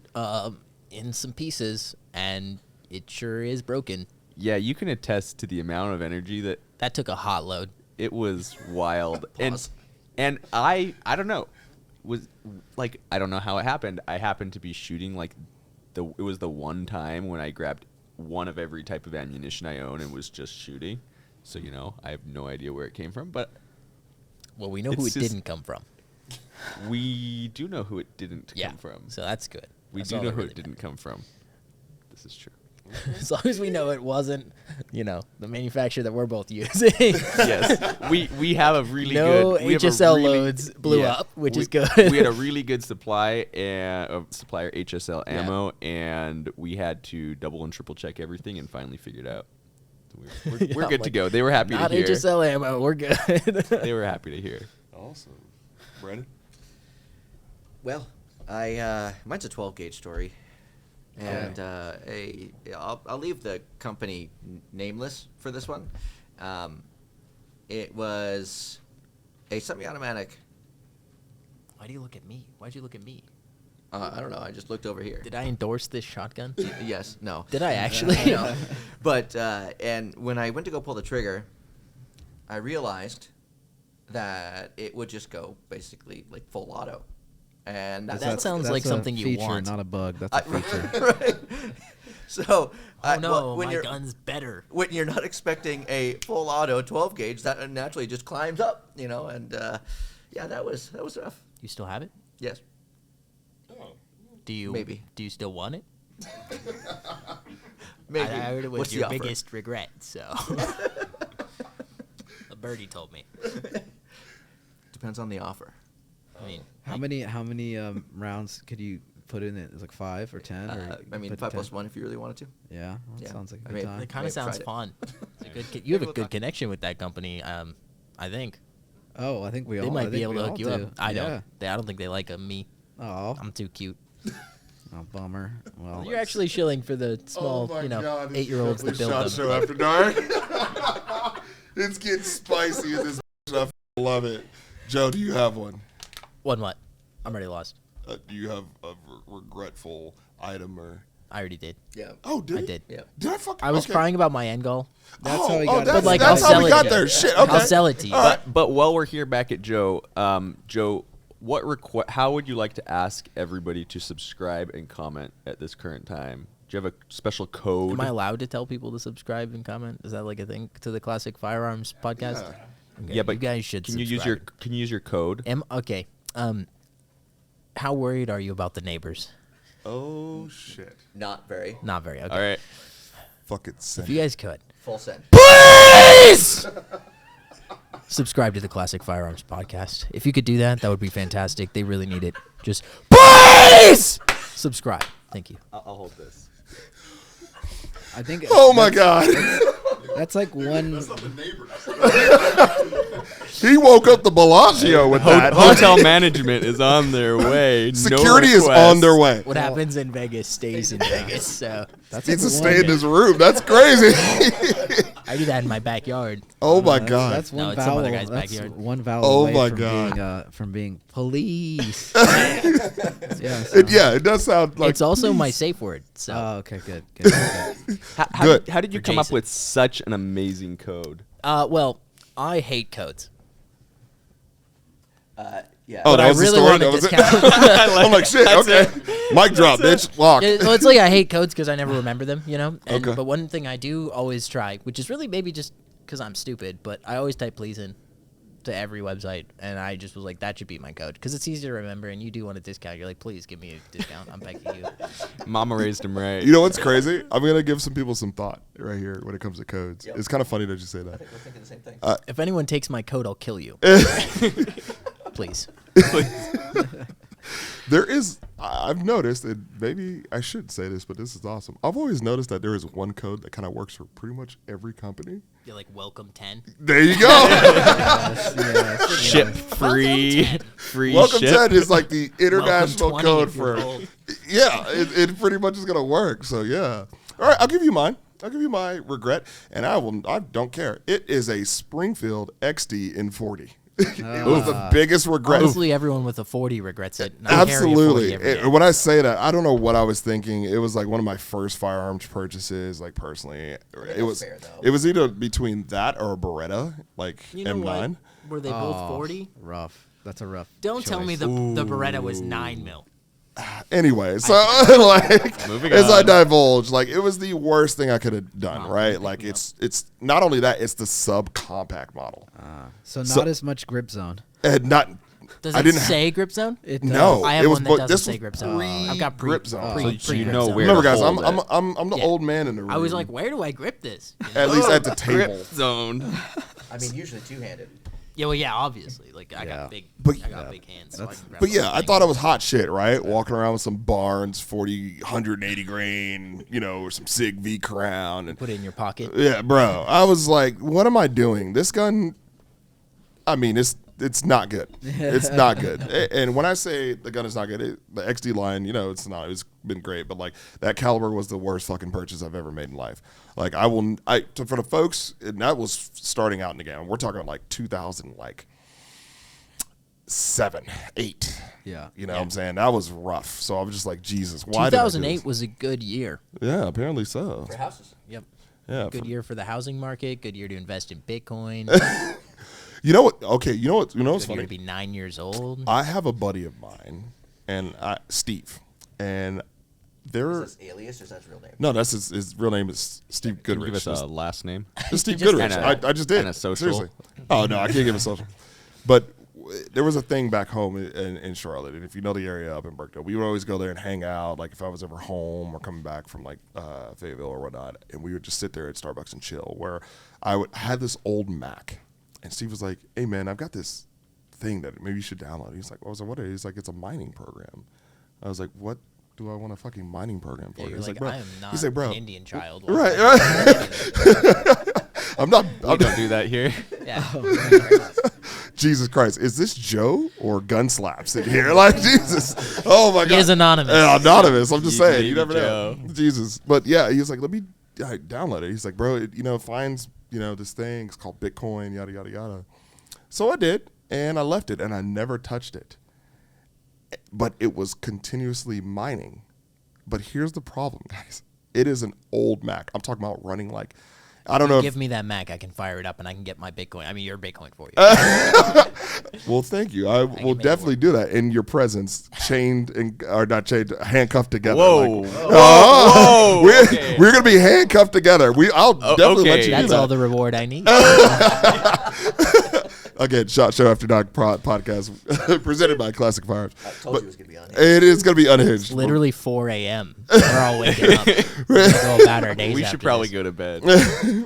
in some pieces, and it sure is broken. Yeah, you can attest to the amount of energy that That took a hot load. it was wild. Pause. And I don't know, was like, I don't know how it happened. I happened to be shooting like it was the one time when I grabbed one of every type of ammunition I own and was just shooting. So, I have no idea where it came from, but Well, we know who it It's just- didn't come from. we do know who it didn't Yeah. come from. So that's good. We That's do all know that who really it didn't come from. This is true. matters. As long as we know it wasn't, the manufacturer that we're both using. Yes, we have a really No good we have a HSL really- loads blew up, which is good. We had a really good supply of supplier HSL ammo, and we had to double and triple check everything, and finally figured out we're Yeah, good to like, go. They were happy Not to hear. HSL ammo. We're good. They were happy to hear. Awesome. Brandon? Well, mine's a 12 gauge story, and I'll leave the company nameless for this one. It was a semi-automatic. Why do you look at me? Why'd you look at me? I don't know. I just looked over here. Did I endorse this shotgun? Yes. No. Did I actually? No. But and when I went to go pull the trigger, I realized that it would just go basically like full auto, and That sounds like a something you feature, want. not a bug. That's a feature. right. So Oh no, when my you're gun's better. when you're not expecting a full auto 12 gauge, that naturally just climbs up, and yeah, that was rough. You still have it? Yes. Oh. Do you? Maybe. Do you still want it? Maybe. I heard it was What's the your offer? biggest regret. So a birdie told me. Depends on the offer. I mean, How many rounds could you put in it? Is it like 5 or 10? Or I mean, put 5 10? plus 1 if you really wanted to. Yeah, well, that Yeah. sounds like a I good mean, time. it kind May of have sounds tried it. fun. It's a good. You have a we'll good talk. connection with that company. I think Oh, I think we they all. might I be think able we to all hook you do. up. I yeah. don't. I don't think they like me. Oh, I'm too cute. oh, bummer. Well, You're actually shilling for the small, Oh my God, it's 8-year-olds that definitely build Shot them. Show after dark. It's getting spicy in this. I love it. Joe, do you have one? What? I'm already lost. Do you have a regretful item or? I already did. Yeah. Oh, did I he? did. Yeah. Did I fuck? I was okay. crying about my end goal. That's how he got it. That's, But, like, that's I'll how we sell it got to there. you. Shit. Okay. I'll sell it to you. But while we're here back at Joe, how would you like to ask everybody to subscribe and comment at this current time? Do you have a special code? Am I allowed to tell people to subscribe and comment? Is that like a thing to the Classic Firearms podcast? Yeah. Okay, Yeah, but you guys should. Can you use your code? Okay. How worried are you about the neighbors? Oh shit! Not very. Not very. Okay. All right. Fuck it. If you guys could Full send. please subscribe to the Classic Firearms podcast. If you could do that, that would be fantastic. They really need it. Just please subscribe. Thank you. I'll hold this. I think. Oh my god! That's like one. He woke up the Bellagio with that. Hotel management is on their way. Security no is on their way. What happens in Vegas stays in Vegas. So That's Needs like to one- stay in his room. That's crazy. I do that in my backyard. Oh my That's- god! That's one No, it's some vowel. other guy's That's backyard. one vowel Oh away my from God. being from police. Yeah. So. It does sound like It's also my safe word. So Oh, okay, good. Good. Good. How did you For come up Jason. with such an amazing code? well, I hate codes. Yeah. Oh, But that I was really the story. want a That was it? discount. I'm like shit. Okay, mic drop, bitch. Lock. Well, it's like I hate codes because I never remember them, you know? And, Okay. But one thing I do always try, which is really maybe just because I'm stupid, but I always type please in to every website. And I just was like, that should be my code because it's easy to remember. And you do want a discount. You're like, please give me a discount. I'm begging you. Mama raised him right. You know what's crazy? I'm gonna give some people some thought right here when it comes to codes. Yep. It's kind of funny that you say I that. think we're thinking the same thing. If anyone takes my code, I'll kill you. Please. There is, I've noticed, and maybe I should say this, but this is awesome. I've always noticed that there is one code that kind of works for pretty much every company. You're like, welcome 10. There you go. Yes, Ship free, free Welcome ship. 10 is like the international Welcome 20 code if you're for. bold. Yeah, it pretty much is gonna work. So yeah. All right, I'll give you mine. I'll give you my regret, and I don't care. It is a Springfield XD in 40. It was the biggest regret. Honestly, everyone with a 40 regrets it. And I carry a 40 Absolutely. every day. When I say that, I don't know what I was thinking. It was like one of my first firearms purchases, like personally. that's It was fair, though. it was either between that or a Beretta, like You know M9. what? Were they both 40? Rough. That's a rough. Don't tell me the Beretta was 9 mil. Anyway, so like Moving as I on. divulged, like it was the worst thing I could have done, right? Like it's not only that, it's the subcompact model. So not So- as much grip zone. And not Does I it didn't say grip zone? It no, I have it was one that but doesn't this say was grip zone. I've got pre- grip zone. pre- So you pre-grip know zone. where Remember, to guys, hold I'm the Yeah. old man in the room. I was like, where do I grip this? You know? at least at the table. Grip zone. I mean, usually two-handed. Yeah, well, yeah, obviously. Like I Yeah. got big, But- I got big hands. So I can grab But the yeah, whole I thing. thought it was hot shit, right? Walking around with some Barnes 40, 180 grain, or some Sig V Crown. And Put it in your pocket. yeah, bro. I was like, what am I doing? This gun, I mean, it's not good. It's not good. And when I say the gun is not good, the XD line, it's not. It's been great, but like that caliber was the worst fucking purchase I've ever made in life. Like for the folks, and that was starting out in the game. We're talking like 2000, like 7, 8. Yeah. You know what I'm saying? That was rough. So I was just like, Jesus, why did I do 2008 this? was a good year. Yeah, apparently so. For houses. Yep. Yeah. Good year for the housing market. Good year to invest in Bitcoin. You know what? Okay, you know what's Good year funny? to be 9 years old. I have a buddy of mine, and Steve, and they're Is this alias or is that his real name? no, that's his real name is Steve Can you Goodrich. give us a last name? It's Steve just Goodrich. kinda- I just did. kinda social? Seriously. Oh no, I can't give a social. But there was a thing back home in Charlotte, and if you know the area up in Burkeville, we would always go there and hang out. Like if I was ever home or coming back from like Fayetteville or whatnot, and we would just sit there at Starbucks and chill. Where I had this old Mac, and Steve was like, "Hey man, I've got this thing that maybe you should download." He's like, "I was like, what is it?" He's like, "It's a mining program." I was like, "What do I want a fucking mining program for?" Yeah, you're He's like, "Bro." I am not He's like, "Bro, an Indian child. right, right." I'm not. We don't do that here. Yeah. Jesus Christ, is this Joe or gun slaps in here? Like Jesus, oh my God, He is anonymous. Yeah, anonymous. I'm just You saying, baby you never Joe. know. Jesus, but yeah, he was like, let me download it. He's like, bro, it finds this thing. It's called Bitcoin, yada yada yada. So I did, and I left it, and I never touched it. But it was continuously mining. But here's the problem, guys. It is an old Mac. I'm talking about running like I don't know. Give me that Mac, I can fire it up and I can get my Bitcoin. I mean, your Bitcoin for you. Well, thank you. I will make it definitely work. do that in your presence, chained and or not chained, handcuffed together. Whoa. Like, Whoa. we're, Okay. we're gonna be handcuffed together. I'll definitely let okay. you That's do all that. the reward I need. Again, Shot Show After Dark podcast presented by Classic Firearms. I told you it was gonna be on here. It is gonna be unhinged. It's literally 4 a.m. We're all waking up. We're gonna go about our days We after should probably this. go to bed.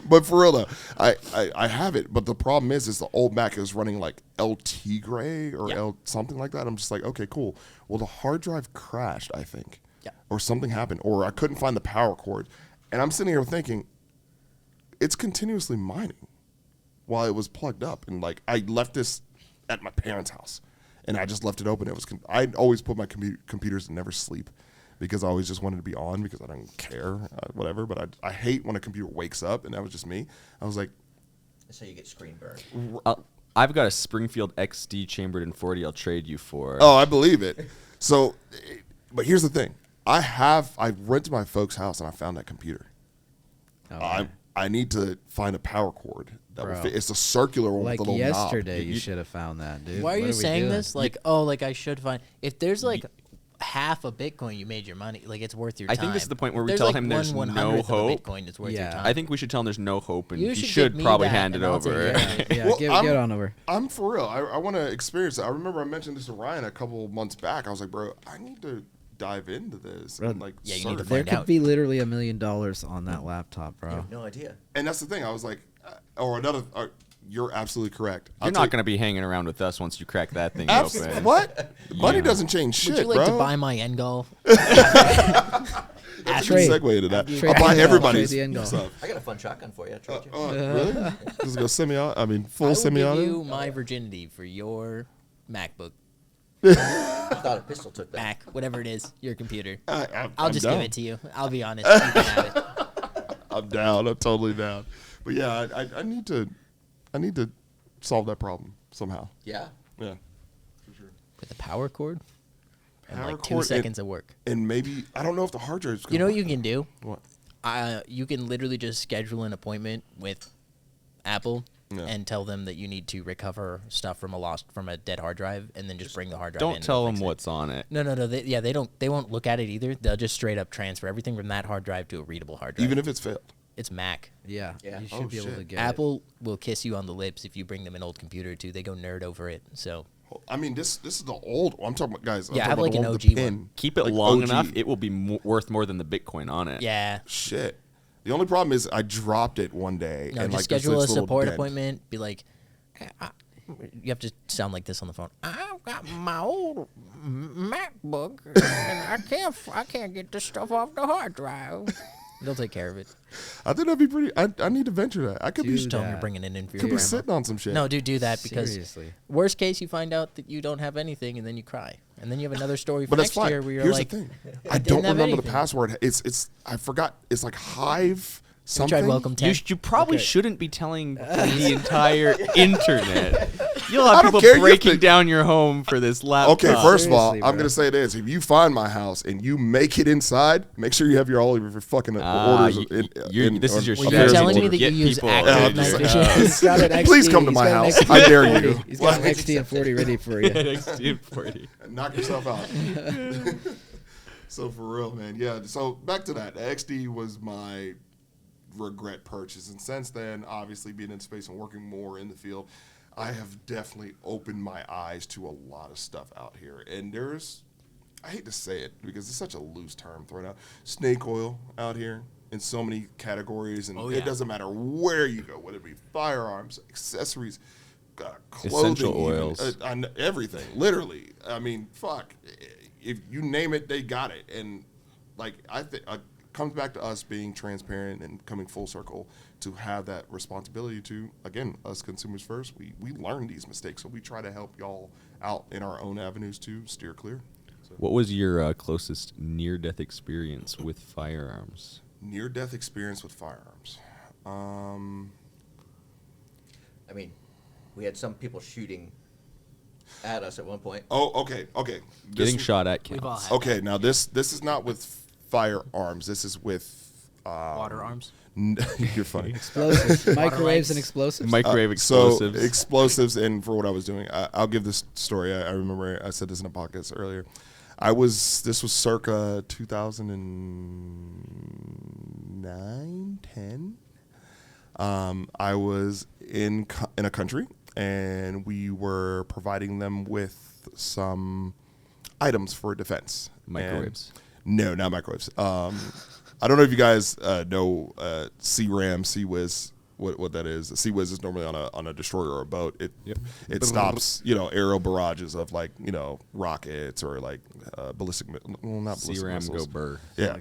But for real though, I have it. But the problem is the old Mac is running like LT Gray or Yeah. something like that. I'm just like, okay, cool. Well, the hard drive crashed, I think, Yeah. or something happened, or I couldn't find the power cord, and I'm sitting here thinking, it's continuously mining while it was plugged up, and like I left this at my parents' house, and I just left it open. It was I'd always put my computers to never sleep. Because I always just wanted to be on because I don't care, whatever. But I hate when a computer wakes up, and that was just me. I was like, That's how you get screen burn. I've got a Springfield XD chambered in 40 I'll trade you for. oh, I believe it. So, but here's the thing. I went to my folks' house, and I found that computer. Oh, I need to find a power cord that will Bro. fit. It's a circular one like with a little yesterday, knob. you should have found that, dude. Why are What you we saying doing? this? Like, oh, like I should find. If there's like half a Bitcoin, you made your money. Like it's worth your I time. think this is the point where we If tell like him there's one no 1/100th of a hope. Bitcoin, it's worth Yeah. your time. I think we should tell him there's no hope, and You he should should give me probably that, hand it and I'll take over. it. Yeah, Well, get on over. I'm for real. I want to experience it. I remember I mentioned this to Ryan a couple months back. I was like, bro, I need to dive into this. Bro, And like, yeah, you need to search. There find could out. be literally $1 million on that laptop, I bro. have no idea. And that's the thing. I was like, you're absolutely correct. You're not going to be hanging around with us once you crack that thing Absolutely. open. What? Money Yeah. doesn't change shit, Would you like bro. to buy my end goal? That's a Trade. good segue into that. Trade I'll buy the end goal. everybody's Trade the end goal. stuff. I got a fun shotgun for you. I trade you. Really? This is go semi-auto. I mean, I full will semi-auto. give you my virginity for your MacBook, I thought a pistol took that. Mac, whatever it is, your computer. I'm I'll just down. give it to you. I'll be honest. You can have it. I'm down. I'm totally down. But yeah, I need to solve that problem somehow. Yeah. Yeah, for sure. With a power cord and Power like 2 cord seconds of work. And maybe I don't know if the hard drive's. You know what you can do? What? You can literally just schedule an appointment with Apple Yeah. and tell them that you need to recover stuff from a dead hard drive, and then just bring the hard drive in. Don't and tell they'll them fix it. what's on it. No. They won't look at it either. They'll just straight up transfer everything from that hard drive to a readable hard drive. Even if it's failed. it's Mac. Yeah, Yeah. you should Oh, be able shit. to get it. Apple will kiss you on the lips if you bring them an old computer too. They go nerd over it. So I mean, this is the old. I'm talking about guys. I'm Yeah, I talking have about like the an one with the OG pin. one. Keep it Like long OG. enough, it will be worth more than the Bitcoin on it. yeah. Shit. The only problem is I dropped it one day. No, and just like there's schedule a this little support dent. appointment. Be like, you have to sound like this on the phone. I've got my old MacBook, and I can't get this stuff off the hard drive. They'll take care of it. I think that'd be pretty. I need to venture that. I could Dude, be Just tell them that. you're bringing it in for your could be grandma. sitting on some shit. No, dude, do that because Seriously. worst case you find out that you don't have anything and then you cry, and then you have another story for But that's next fine. year where you're Here's like, the thing. I I didn't don't have remember the anything. password. It's I forgot. It's like Hive "We something. tried Welcome 10. You probably Okay. shouldn't be telling the entire internet. You'll I have don't people care, you breaking think- down your home for this laptop. Okay, first of all, Seriously, I'm bro. gonna say this: if you find my house and you make it inside, make sure you have all of your fucking orders. This is your Well, strategy you're telling to me that you get use people active I'm night just- vision. He's got an Please XT, come to he's my got an house. XT I dare 40. you. He's got an XT and 40 ready for you. XT40. Knock yourself out. So for real, man. Yeah. So back to that. The XD was my regret purchase, and since then, obviously being in space and working more in the field, I have definitely opened my eyes to a lot of stuff out here. And there's, I hate to say it because it's such a loose term thrown out, snake oil out here in so many categories, and Oh, it yeah. doesn't matter where you go, whether it be firearms, accessories, clothing, Essential even, oils. everything. Literally, I mean, fuck. If you name it, they got it. And like I think it comes back to us being transparent and coming full circle to have that responsibility to, again, us consumers first. We learn these mistakes, so we try to help y'all out in our own avenues to steer clear. So, What was your closest near-death experience with firearms? near-death experience with firearms. I mean, we had some people shooting at us at one point. Oh, okay. Getting This- shot at We've all counts. had Okay, now this is not with firearms. This is with Water arms. You're funny. Explosives, microwaves, legs. and explosives. Microwave explosives. So explosives, and for what I was doing, I'll give this story. I remember I said this in a podcast earlier. This was circa 2009, 10. I was in a country, and we were providing them with some items for defense. Microwaves. And no, not microwaves. I don't know if you guys know CRAM, CWIS, what that is. CWIS is normally on a destroyer or a boat. It stops aerial barrages of rockets or ballistic. Well, not ballistic CRAM missiles. go burr. Yeah,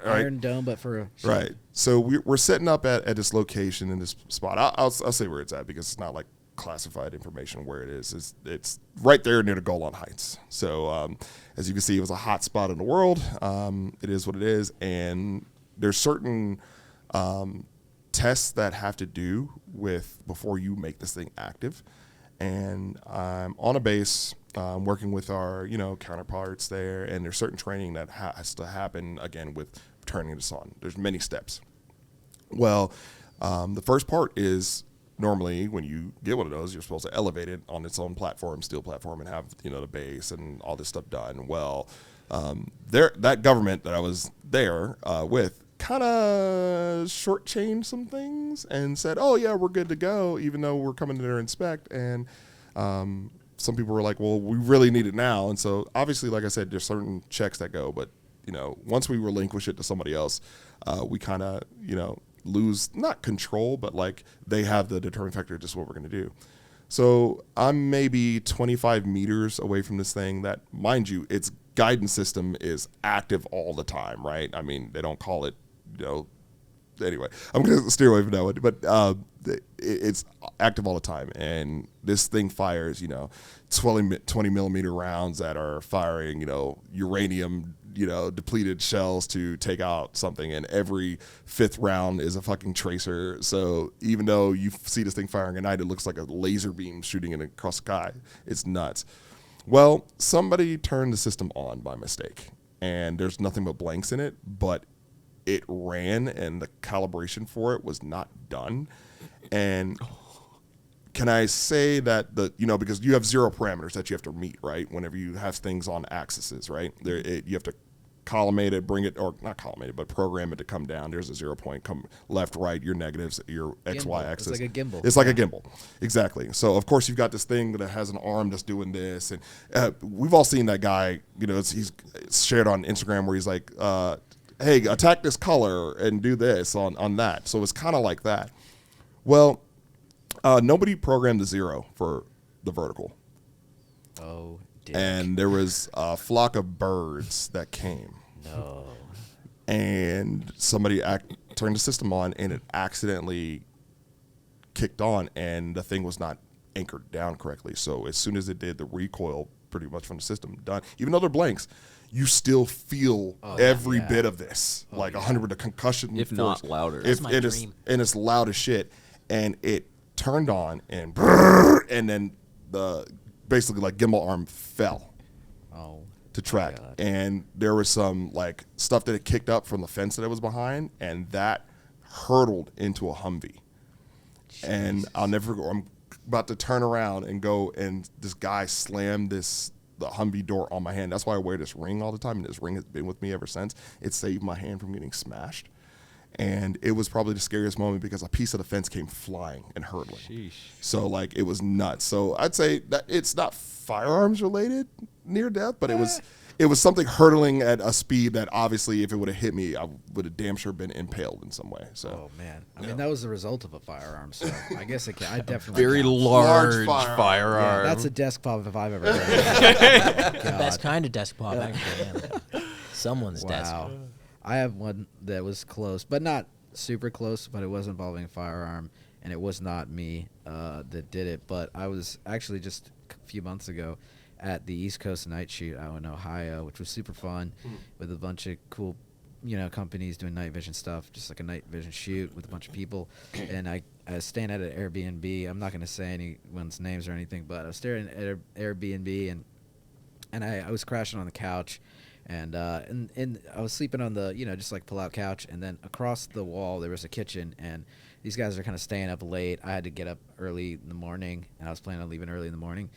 Iron Dome, but for a ship. right. So we're setting up at this location in this spot. I'll say where it's at because it's not like classified information where it is. It's right there near the Golan Heights. So as you can see, it was a hot spot in the world. It is what it is, and there's certain tests that have to do with before you make this thing active. And I'm on a base, working with our counterparts there, and there's certain training that has to happen again with turning this on. There's many steps. Well, the first part is normally when you get one of those, you're supposed to elevate it on its own platform, steel platform, and have the base and all this stuff done. Well, that government that I was there with kind of shortchanged some things and said, "Oh yeah, we're good to go," even though we're coming there to inspect. And some people were like, "Well, we really need it now." And so obviously, like I said, there's certain checks that go, but once we relinquish it to somebody else, we kind of lose not control, but they have the determining factor of just what we're going to do. So I'm maybe 25 meters away from this thing that, mind you, its guidance system is active all the time, right? I mean, they don't call it, anyway, I'm going to steer away from that one, but it's active all the time. And this thing fires, 20 millimeter rounds that are firing, uranium, depleted shells to take out something, and every fifth round is a fucking tracer. So even though you see this thing firing at night, it looks like a laser beam shooting it across the sky. It's nuts. Well, somebody turned the system on by mistake, and there's nothing but blanks in it, but it ran, and the calibration for it was not done. And can I say that because you have 0 parameters that you have to meet, right? Whenever you have things on axes, right? You have to collimate it, bring it, or not collimate it, but program it to come down. There's a 0 point, come left, right, your negatives, your X, Gimbal. Y axis. It's like a gimbal. It's like a gimbal. Exactly. So, of course, you've got this thing that has an arm that's doing this. And we've all seen that guy, he's shared on Instagram where he's like, hey, attack this color and do this on that. So it's kind of like that. Well, nobody programmed the 0 for the vertical. Oh, dick. And there was a flock of birds that came. No. And somebody turned the system on, and it accidentally kicked on, and the thing was not anchored down correctly. So as soon as it did, the recoil pretty much from the system done. Even though they're blanks, you still feel every bit of this, 100 the concussion, if force. not louder. That's my dream. And it's loud as shit. And it turned on, and brrr, and then the basically gimbal arm fell to track. God. And there was some stuff that it kicked up from the fence that it was behind, and that hurtled into a Humvee. Jesus. And I'll never go. I'm about to turn around and go, and this guy slammed the Humvee door on my hand. That's why I wear this ring all the time, and this ring has been with me ever since. It saved my hand from getting smashed. And it was probably the scariest moment because a piece of the fence came flying and hurtling. Sheesh. So it was nuts. So I'd say that it's not firearms related near death, but it was something hurtling at a speed that obviously if it would have hit me, I would have damn sure been impaled in some way. So Oh man, I mean that was the result of a firearm. So I guess it can. I definitely Very counts. large Large firearm. Yeah, that's a desk pop if I've ever heard it. The best God. kind of desk pop, actually. Yeah. Someone's desk. Wow. I have one that was close, but not super close, but it was involving a firearm, and it was not me that did it. But I was actually just a few months ago at the East Coast Night Shoot out in Ohio, which was super fun with a bunch of cool, companies doing night vision stuff, just like a night vision shoot with a bunch of people. And I was staying at an Airbnb. I'm not going to say anyone's names or anything, but I was staying at an Airbnb, and I was crashing on the couch And I was sleeping on the, just like pull-out couch, and then across the wall there was a kitchen, and these guys are kind of staying up late. I had to get up early in the morning, and I was planning on leaving early in the morning,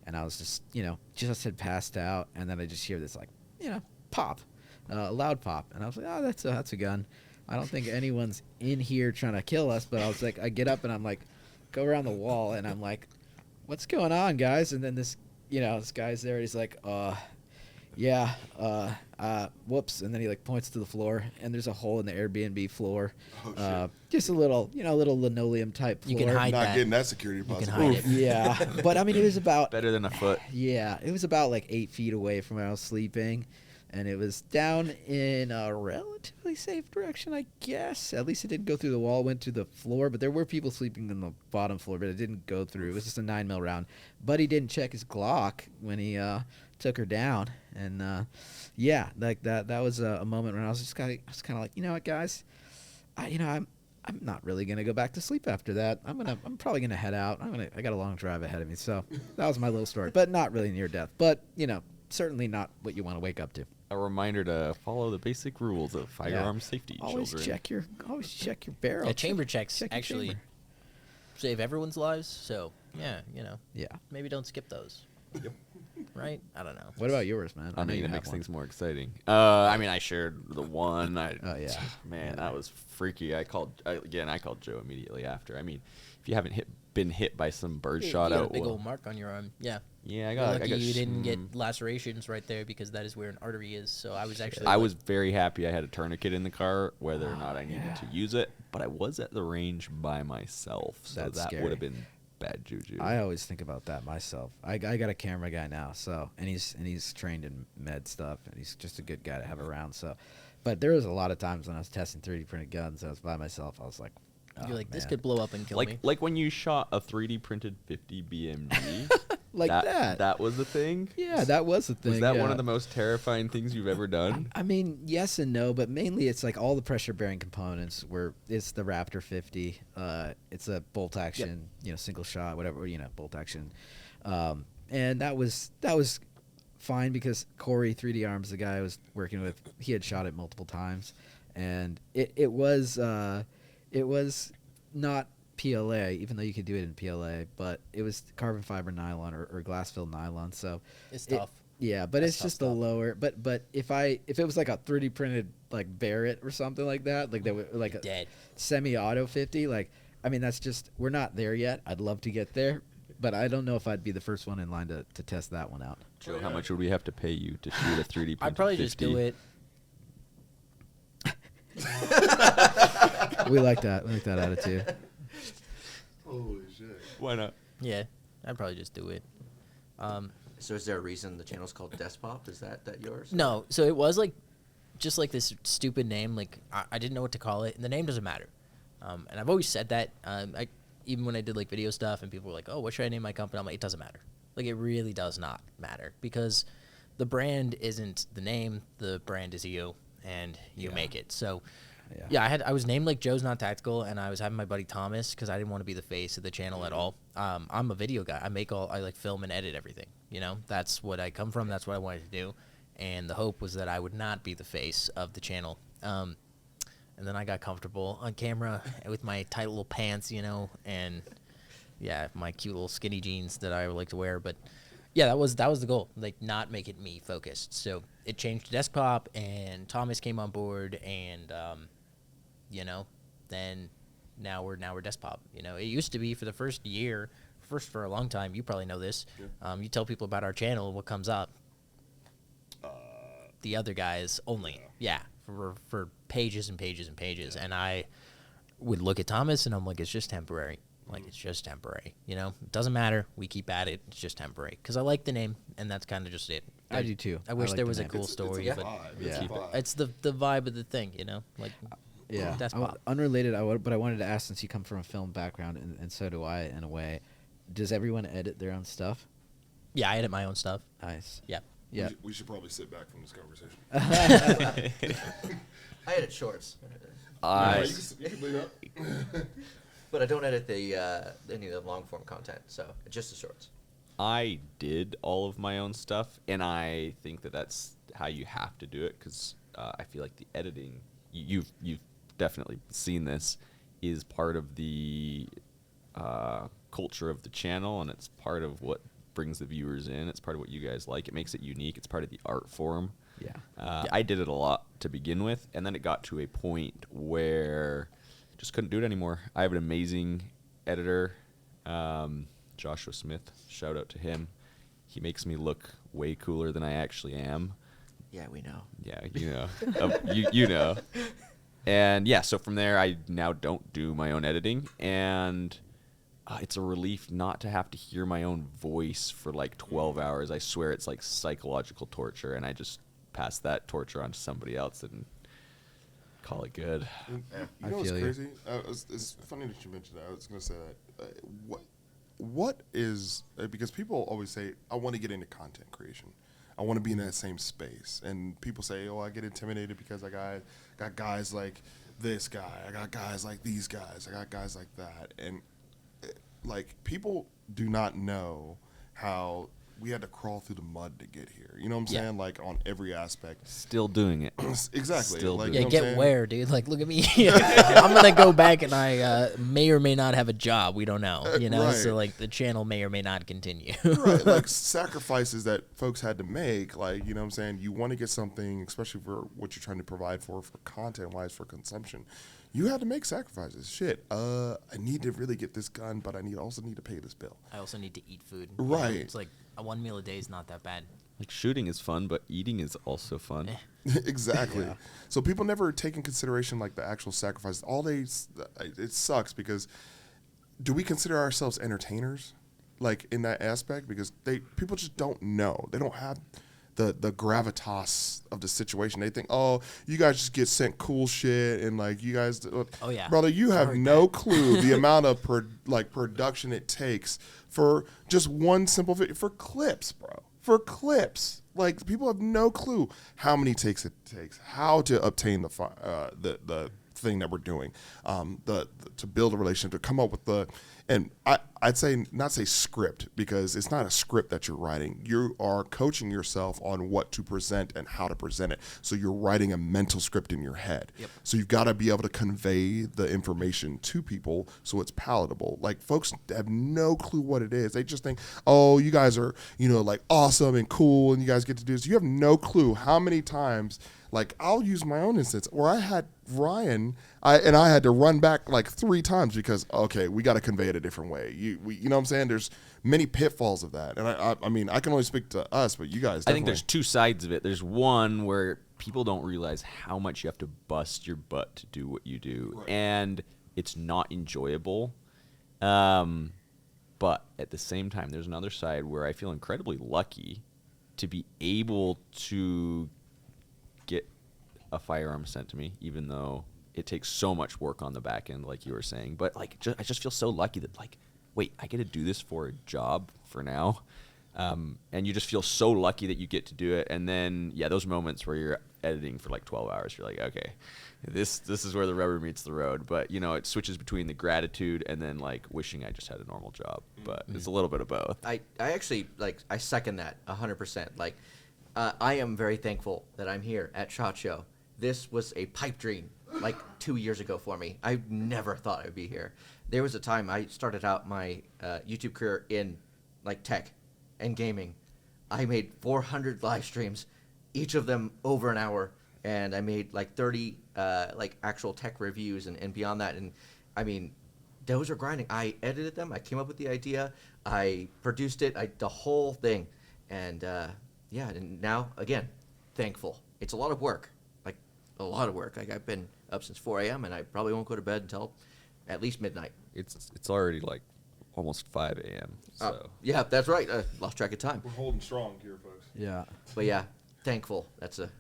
and I was just had passed out, and then I just hear this, like, pop, a loud pop, and I was like, oh, that's a gun. I don't think anyone's in here trying to kill us, but I was like, I get up, and I'm like, go around the wall, and I'm like, what's going on, guys? And then this guy's there, and he's like, yeah, whoops, and then he like points to the floor, and there's a hole in the Airbnb floor. Oh, shit. Just a little, little linoleum type floor. You can hide Not that. getting that security You deposit. can hide it. Yeah, but I mean, it was about Better than a foot. Yeah, it was about like 8 feet away from where I was sleeping, and it was down in a relatively safe direction, I guess. At least it didn't go through the wall, it went to the floor, but there were people sleeping on the bottom floor, but it didn't go through. It was just a 9mm round. Buddy didn't check his Glock when he took her down, and yeah, like that was a moment when I was kind of like, you know what, guys, I'm not really gonna go back to sleep after that. I'm probably gonna head out. I got a long drive ahead of me, so that was my little story, but not really near death, but certainly not what you want to wake up to. A reminder to follow the basic rules of firearm safety, Always children. check your barrel. Yeah, chamber checks check your actually chamber. save everyone's lives. So yeah, Yeah. maybe don't skip those. Yep. Right? I don't know. What about yours, man? I know mean, you it have makes one. things more exciting. I mean, I shared the one. Oh, yeah. Man, Yeah. that was freaky. I called Joe immediately after. I mean, if you haven't been hit by some bird shot you got out, a big well, old mark on your arm. Yeah. yeah, I You're got. lucky I got you didn't get lacerations right there because that is where an artery is. So I was actually. I was very happy I had a tourniquet in the car, whether or not I needed yeah. to use it. But I was at the range by myself, so That's that scary. would have been bad juju. I always think about that myself. I got a camera guy now, so and he's trained in med stuff, and he's just a good guy to have around. So, but there was a lot of times when I was testing 3D printed guns, I was by myself. I was like, oh, You're like, this man. could blow up and kill me. like when you shot a 3D printed 50 BMG. Like that. That was the thing. Yeah, that was the thing. Was that yeah. one of the most terrifying things you've ever done? I mean, yes and no, but mainly it's like all the pressure bearing components where it's the Raptor 50. It's a bolt action, single shot, whatever, bolt action. And that was fine because Corey 3D Arms, the guy I was working with, he had shot it multiple times, and it was not PLA, even though you could do it in PLA, but it was carbon fiber nylon or glass filled nylon. So It's tough. Yeah, but That's it's tough just the stuff. lower. But if it was like a 3D printed like Barrett or something like that, like like a Dead. semi-auto 50, like I mean that's just we're not there yet. I'd love to get there, but I don't know if I'd be the first one in line to test that one out. Joe, how much would we have to pay you to shoot a 3D printed I'd probably 50? just do it. We like that. We like that attitude. Holy shit. Why not? Yeah, I'd probably just do it. So is there a reason the channel's called Despop? Is that yours? No, so it was like, just like this stupid name. Like I didn't know what to call it, and the name doesn't matter. And I've always said that. Even when I did like video stuff, and people were like, "Oh, what should I name my company?" I'm like, it doesn't matter. Like it really does not matter because the brand isn't the name. The brand is you, and you Yeah. make it. So. Yeah. Yeah, I was named like Joe's Not Tactical, and I was having my buddy Thomas because I didn't want to be the face of the channel at all. I'm a video guy. I like film and edit everything. That's what I come from. That's what I wanted to do, and the hope was that I would not be the face of the channel. And then I got comfortable on camera with my tight little pants, and yeah, my cute little skinny jeans that I like to wear. But yeah, that was the goal, like not make it me focused. So it changed to Desktop, and Thomas came on board, and then now we're Desktop. It used to be for the first year, for a long time. You probably know this. Yeah. You tell people about our channel, what comes up? The other guys only. Yeah, for pages and pages and pages. And I would look at Thomas, and I'm like, it's just temporary. Like, it's just temporary. It doesn't matter. We keep at it. It's just temporary. Because I like the name, and that's kind of just it. I do too. I wish like there the was a name. cool story, It's a but vibe. Yeah. It's a vibe. it's the vibe of the thing, like Yeah, Desktop. unrelated. But I wanted to ask, since you come from a film background, and so do I in a way. Does everyone edit their own stuff? Yeah, I edit my own stuff. Nice. Yeah. Yeah. We should probably sit back from this conversation. I edit shorts, Yeah, you can leave that. but I don't edit the any of the long form content. So just the shorts. I did all of my own stuff, and I think that that's how you have to do it, because I feel like the editing, you've definitely seen this, is part of the culture of the channel, and it's part of what brings the viewers in. It's part of what you guys like. It makes it unique. It's part of the art form. Yeah. I did it a lot to begin with, and then it got to a point where just couldn't do it anymore. I have an amazing editor, Joshua Smith. Shout out to him. He makes me look way cooler than I actually am. Yeah, we know. Yeah, you know. You know. And yeah, so from there, I now don't do my own editing, and it's a relief not to have to hear my own voice for like 12 hours. I swear it's like psychological torture, and I just pass that torture on to somebody else and call it good. You I know what's feel you. crazy? It's funny that you mentioned that. I was going to say that. What is because people always say, I want to get into content creation. I want to be in that same space. And people say, oh, I get intimidated because I got guys like this guy. I got guys like these guys. I got guys like that. And like, people do not know how we had to crawl through the mud to get here. You know what I'm saying? Like, on every aspect. Still doing it. Exactly. Still like, doing you Yeah, know what I'm get saying? where, dude? Like, look at me. I'm gonna go back, and I may or may not have a job. We don't know, you know. Right. So like, the channel may or may not continue. Right, like sacrifices that folks had to make, like, you know what I'm saying, you want to get something, especially for what you're trying to provide for content wise, for consumption, you had to make sacrifices. Shit, I need to really get this gun, but I also need to pay this bill. I also need to eat food. You know, Right. it's like a 1 meal a day is not that bad. Like, shooting is fun, but eating is also fun. Exactly. So people never take in consideration like the actual sacrifice. It sucks because do we consider ourselves entertainers, like, in that aspect? Because people just don't know. They don't have the gravitas of the situation. They think, oh, you guys just get sent cool shit, and like, you guys, Oh, yeah. brother, you have heard no clue the amount of production it takes for just one simple video, for clips, bro. For clips, like, people have no clue how many takes it takes, how to obtain the thing that we're doing, to build a relationship, to come up with and I'd say not say script, because it's not a script that you're writing. You are coaching yourself on what to present and how to present it. So you're writing a mental script in your head. Yep. So you've got to be able to convey the information to people so it's palatable. Like, folks have no clue what it is. They just think, oh, you guys are, like, awesome and cool, and you guys get to do this. You have no clue how many times, like, I'll use my own instance where I had Ryan, I had to run back like 3 times because, okay, we got to convey it a different way. You know what I'm saying? There's many pitfalls of that. And I mean, I can only speak to us, but you guys definitely. I think there's 2 sides of it. There's one where people don't realize how much you have to bust your butt to do what you do. Right. And it's not enjoyable. But at the same time, there's another side where I feel incredibly lucky to be able to get a firearm sent to me, even though it takes so much work on the back end, like you were saying. But like, I just feel so lucky that, like, wait, I get to do this for a job for now. And you just feel so lucky that you get to do it. And then, yeah, those moments where you're editing for like 12 hours, you're like, okay, this is where the rubber meets the road. But, it switches between the gratitude and then, like, wishing I just had a normal job. But it's a little bit of both. I actually, like, I second that 100%. Like, I am very thankful that I'm here at SHOT Show. This was a pipe dream, like, 2 years ago for me. I never thought I would be here. There was a time I started out my YouTube career in, like, tech and gaming. I made 400 live streams, each of them over an hour, and I made like 30 like actual tech reviews and beyond that. And I mean, those are grinding. I edited them. I came up with the idea. I produced it. The whole thing. And yeah, and now again, thankful. It's a lot of work, like a lot of work. Like, I've been up since 4 a.m. and I probably won't go to bed until at least midnight. It's already like almost 5 a.m. So Yeah, that's right. Lost track of time. We're holding strong here, folks. Yeah. But yeah, thankful.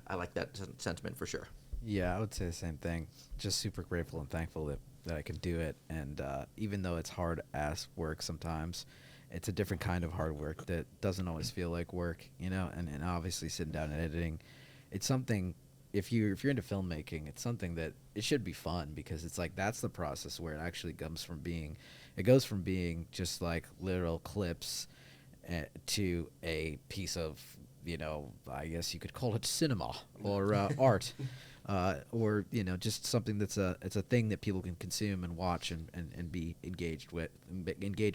I like that sentiment for sure. Yeah, I would say the same thing. Just super grateful and thankful that I can do it. And even though it's hard-ass work sometimes, it's a different kind of hard work that doesn't always feel like work, and obviously sitting down and editing, it's something, if you're into filmmaking, it's something that it should be fun, because it's like, that's the process where it actually goes from being just like literal clips to a piece of, I guess you could call it cinema or art, or just something it's a thing that people can consume and watch and be engaged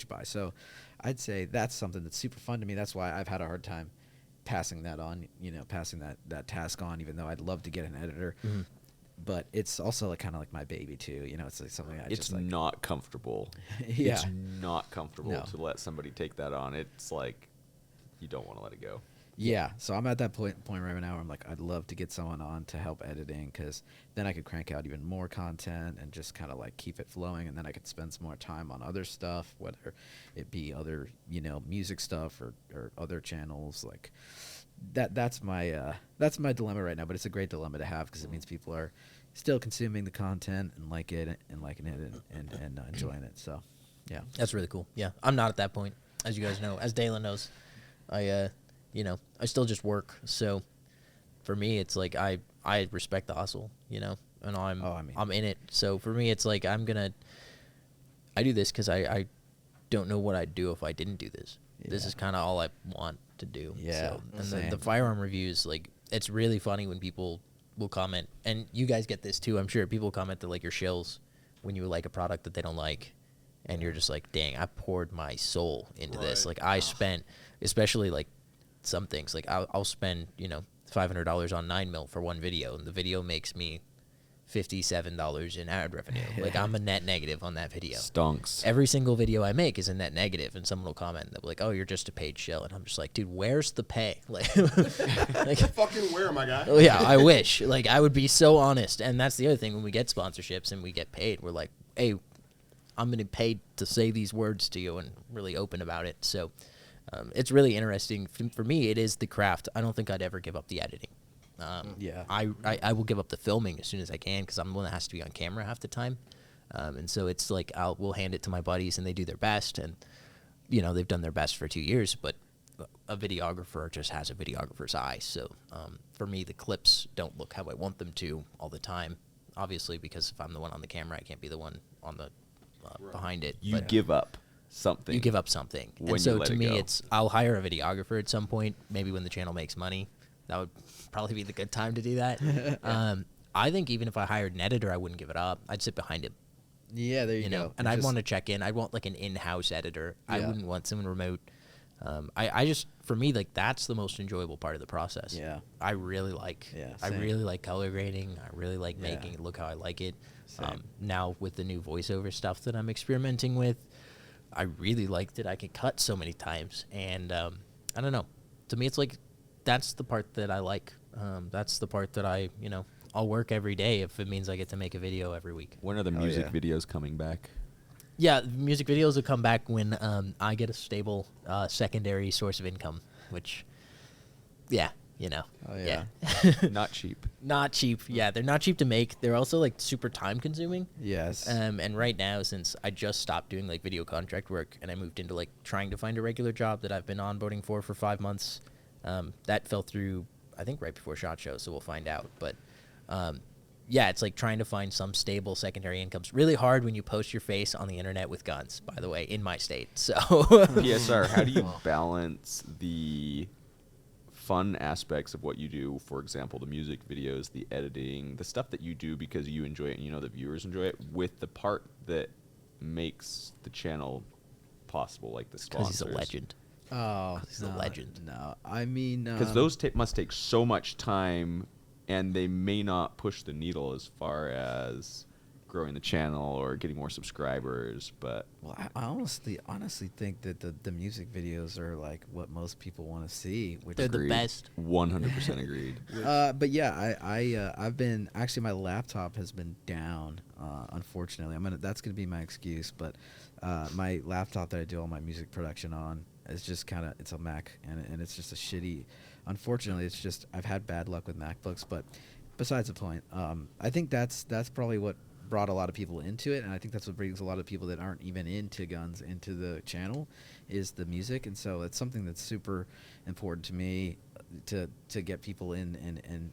by. So I'd say that's something that's super fun to me. That's why I've had a hard time passing that on, passing that task on, even though I'd love to get an editor. Mm-hmm. But it's also kind of like my baby too. It's like something It's not comfortable. Yeah. It's not comfortable No. to let somebody take that on. It's like you don't want to let it go. Yeah, so I'm at that point right now where I'm like, I'd love to get someone on to help editing, because then I could crank out even more content and just kind of like keep it flowing, and then I could spend some more time on other stuff, whether it be other music stuff or other channels. Like that's my dilemma right now, but it's a great dilemma to have, because it means people are still consuming the content and liking it and enjoying it. So yeah, That's really cool. Yeah, I'm not at that point, as you guys know. As Dalen knows, I still just work. So for me, it's like I respect the hustle, and I'm in it. So for me, it's like I do this because I don't know what I'd do if I didn't do this. Yeah. This is kind of all I want to do. Yeah. So, and the firearm reviews, like, it's really funny when people will comment, and you guys get this too, I'm sure. People comment that like your shills when you like a product that they don't like, and you're just like, dang, I poured my soul into this. Like I spent, especially like some things, like I'll spend $500 on 9mm for one video, and the video makes me $57 in ad revenue. Like I'm a net negative on that video. Stonks. Every single video I make is a net negative, and someone will comment, they'll be like, "Oh, you're just a paid shill," and I'm just like, "Dude, where's the pay?" Like, Fucking where, my guy? Oh yeah, I wish. Like I would be so honest, and that's the other thing. When we get sponsorships and we get paid, we're like, "Hey, I'm gonna pay to say these words to you," and really open about it. So it's really interesting. For me, it is the craft. I don't think I'd ever give up the editing. Yeah. I will give up the filming as soon as I can, because I'm the one that has to be on camera half the time. And so it's like we'll hand it to my buddies, and they do their best. And, they've done their best for 2 years, but a videographer just has a videographer's eye. So for me, the clips don't look how I want them to all the time, obviously, because if I'm the one on the camera, I can't be the one on the behind it. You give up something. You give up something. When and so you let to it me, go. I'll hire a videographer at some point, maybe when the channel makes money. That would probably be the good time to do that. I think even if I hired an editor, I wouldn't give it up. I'd sit behind him. Yeah, there you go. And I'd want to check in. I'd want like an in-house editor. I Yeah. wouldn't want someone remote. I just, for me, like that's the most enjoyable part of the process. Yeah. I really like. Yeah, I same. really like color grading. I really like Yeah. making it look how I like it. Same. Now with the new voiceover stuff that I'm experimenting with, I really like that I can cut so many times. And I don't know. To me, it's like that's the part that I like. That's the part that I'll work every day if it means I get to make a video every week. When are the Hell music yeah. videos coming back? Yeah, music videos will come back when I get a stable secondary source of income, which, yeah, Oh, yeah. Not cheap. Not cheap. Yeah, they're not cheap to make. They're also like super time consuming. Yes. And right now, since I just stopped doing like video contract work and I moved into like trying to find a regular job that I've been onboarding for 5 months, that fell through, I think, right before SHOT Show, so we'll find out. But yeah, it's like trying to find some stable secondary incomes. Really hard when you post your face on the internet with guns, by the way, in my state. So PSR, how do you balance the fun aspects of what you do, for example, the music videos, the editing, the stuff that you do because you enjoy it and you know the viewers enjoy it, with the part that makes the channel possible, like the because sponsors? he's a legend. Oh, He's a legend. No, I mean, Because those must take so much time, and they may not push the needle as far as growing the channel or getting more subscribers, but Well, I honestly think that the music videos are like what most people want to see. Which They're the agreed. best. 100% agreed. But yeah, I've been actually, my laptop has been down. Unfortunately, that's gonna be my excuse. But my laptop that I do all my music production on is just it's a Mac, and it's just a shitty. Unfortunately, it's just I've had bad luck with MacBooks. But besides the point, I think that's probably what brought a lot of people into it, and I think that's what brings a lot of people that aren't even into guns into the channel, is the music. And so it's something that's super important to me to get people in and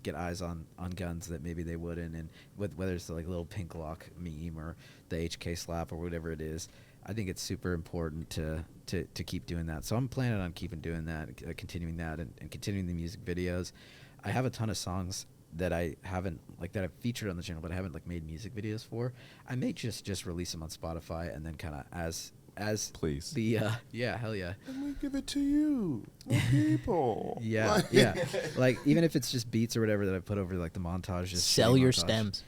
get eyes on guns that maybe they wouldn't, and whether it's the like little pink lock meme or the HK slap or whatever it is. I think it's super important to keep doing that. So I'm planning on keeping doing that, continuing that, and continuing the music videos. I have a ton of songs that I haven't that I've featured on the channel, but I haven't made music videos for. I may just release them on Spotify, and then kind of as Please. the yeah, hell yeah. And we give it to you, the people. Yeah, yeah. Even if it's just beats or whatever that I put over the montage. Just Sell shitty your montage. stems.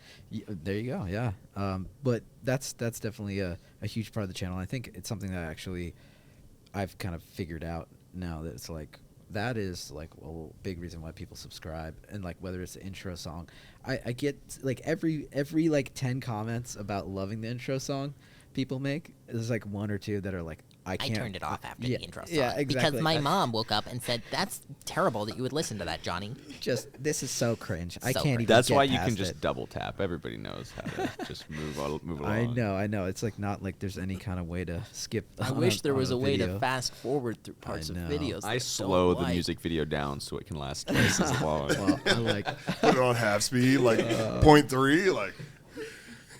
There you go. Yeah. But that's definitely a huge part of the channel. I think it's something that actually I've kind of figured out now that it's that is a big reason why people subscribe. And whether it's the intro song, I get every 10 comments about loving the intro song people make. There's one or two that are I can't. turned it off after the intro song. Yeah, exactly. Because my mom woke up and said, "That's terrible that you would listen to that, Johnny." This is so cringe. I So can't cringe. even. That's get why you past can just it. double tap. Everybody knows how to just move along. I know. It's not there's any kind of way to skip. I on wish there on was a way to video. fast forward through parts of know. videos. I that slow don't the like. music video down so it can last twice as long. Well, I Put it on half speed, 0.3,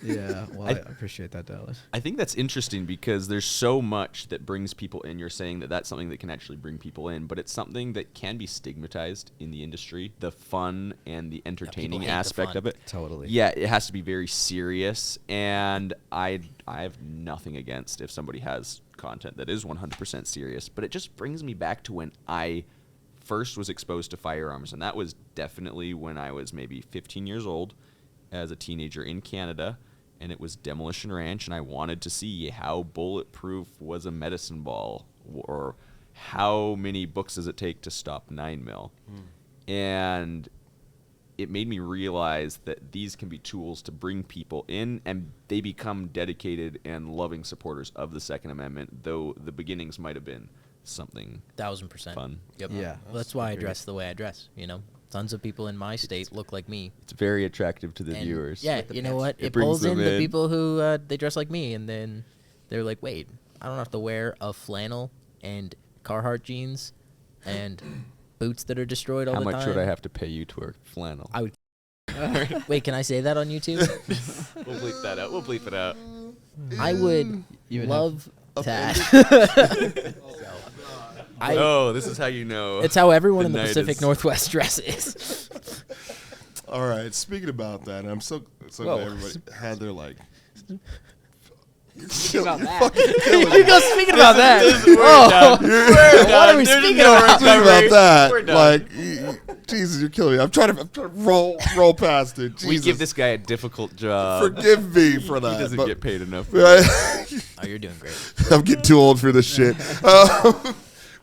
Yeah. Well, I appreciate that, Dallas. I think that's interesting because there's so much that brings people in. You're saying that that's something that can actually bring people in, but it's something that can be stigmatized in the industry. The fun and the entertaining hate the aspect fun. of it. Totally. Yeah, it has to be very serious, and I have nothing against if somebody has content that is 100% serious, but it just brings me back to when I first was exposed to firearms, and that was definitely when I was maybe 15 years old as a teenager in Canada. And it was Demolition Ranch, and I wanted to see how bulletproof was a medicine ball, or how many books does it take to stop 9mm. And it made me realize that these can be tools to bring people in, and they become dedicated and loving supporters of the Second Amendment, though the beginnings might have been something 1000%. fun. Yep. Yeah. Well, that's why I dress the way I dress. Tons of people in my state look like me. It's very attractive to the And viewers. Yeah, the you know pants. what? It It brings pulls in them the in. people who they dress like me, and then they're like, wait, I don't have to wear a flannel and Carhartt jeans and boots that are destroyed all How the much time. would I have to pay you to wear flannel? I would. Wait, can I say that on YouTube? We'll bleep that out. We'll bleep it out. I would You would love that. Oh, this is how you know. It's how everyone The in the night Pacific is- Northwest dresses. All right. Speaking about that, I'm so Whoa. glad everybody had their about that. Fucking you go speaking about that. Oh, what are we speaking about? Speaking about that, We're done. Jesus, you're killing me. I'm trying to roll past it. Jesus. We give this guy a difficult job. Forgive me for that. He doesn't but- get paid enough. Oh, you're doing great. I'm getting too old for this shit.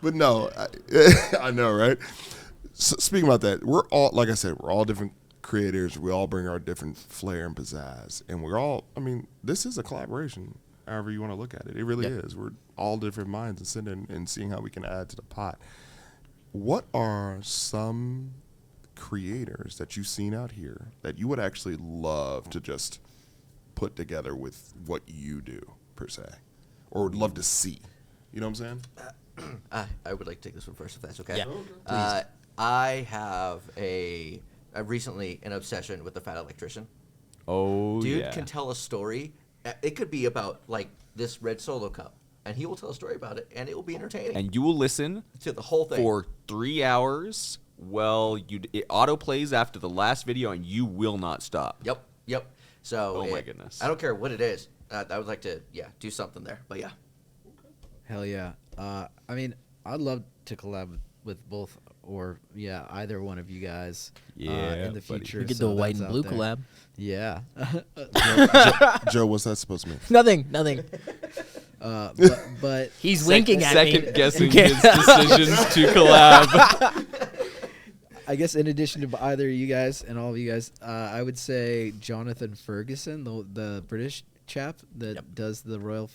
But no, I know, right? So, speaking about that, we're all, like I said, we're all different creators. We all bring our different flair and pizzazz. And we're all, this is a collaboration, however you want to look at it. It really is. We're all different minds and sitting and seeing how we can add to the pot. What are some creators that you've seen out here that you would actually love to just put together with what you do, per se? Or would love to see? You know what I'm saying? I would like to take this one first, if that's okay. Yeah. I have recently an obsession with the Fat Electrician. Oh, Dude yeah. can tell a story. It could be about this red Solo cup, and he will tell a story about it, and it will be entertaining. And you will listen to the whole thing for 3 hours. Well, it auto plays after the last video, and you will not stop. Yep. So, Oh, my goodness. I don't care what it is. I would like to, do something there. But yeah, Hell yeah. I'd love to collab with both or either one of you guys Yeah, in the buddy. future. We could so do a white that's and out blue there. collab. Yeah. Joe, what's that supposed to mean? Nothing. But He's winking at me. Second guessing his decisions to collab. I guess in addition to either of you guys and all of you guys, I would say Jonathan Ferguson, the British chap that does the Royal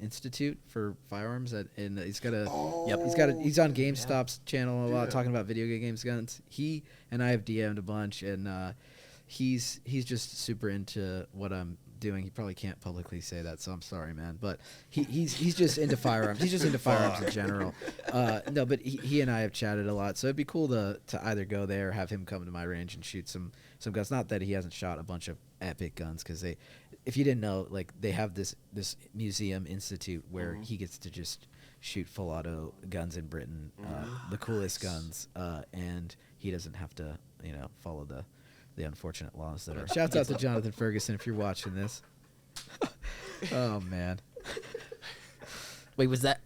Institute for Firearms, and he's got he's on GameStop's channel a lot talking about video games guns. He and I have DM'd a bunch, and he's just super into what I'm doing. He probably can't publicly say that, so I'm sorry, man. But he's just into firearms. He's just into firearms in general. No, but he and I have chatted a lot, so it'd be cool to either go there or have him come to my range and shoot some guns. Not that he hasn't shot a bunch of epic guns, because if you didn't know, like they have this museum institute where he gets to just shoot full auto guns in Britain, the coolest guns, and he doesn't have to, follow the unfortunate laws that are. Shouts out to Jonathan Ferguson if you're watching this. Oh man. Wait, was that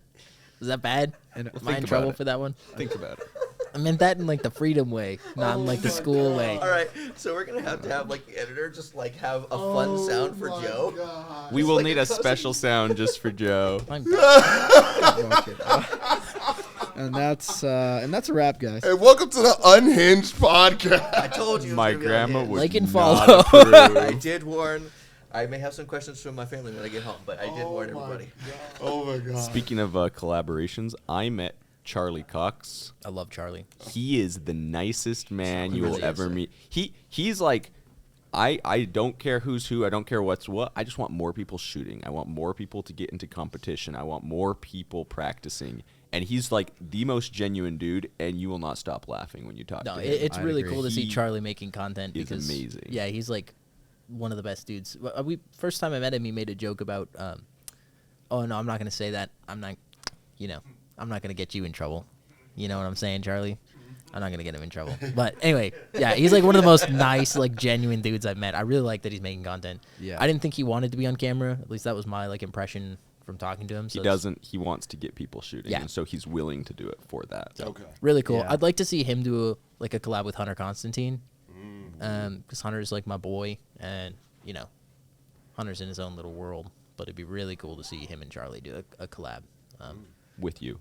bad? And Am I in trouble for that one? Think about it. I meant that in like the freedom way, not in like the school way. All right, so we're gonna have to have like the editor just like have a fun sound for Joe. We will need a special sound just for Joe. I'm and that's a wrap, guys. Hey, welcome to the Unhinged podcast. I told you. it was My gonna be grandma unhinged. would Like and not follow. approve. I did warn. I may have some questions from my family when I get home, but I did warn everybody. Oh my god. Speaking of collaborations, I met Charlie Cox. I love Charlie. He is the nicest man you will really is. ever meet. He's like, I don't care who's who. I don't care what's what. I just want more people shooting. I want more people to get into competition. I want more people practicing. And he's like the most genuine dude, and you will not stop laughing when you talk No, to him. it's I'd really agree. cool to see He Charlie making content is because amazing. Yeah, he's like one of the best dudes. First time I met him, he made a joke about, oh no, I'm not gonna say that. I'm not gonna get you in trouble. You know what I'm saying, Charlie? I'm not gonna get him in trouble. But anyway, yeah, he's like one of the most nice, like genuine dudes I've met. I really like that he's making content. Yeah. I didn't think he wanted to be on camera. At least that was my like impression from talking to him. So He doesn't. He wants to get people shooting, Yeah. and so he's willing to do it for that. Okay. really cool. Yeah. I'd like to see him do a collab with Hunter Constantine, because Hunter's like my boy, and Hunter's in his own little world. But it'd be really cool to see him and Charlie do a collab. With you.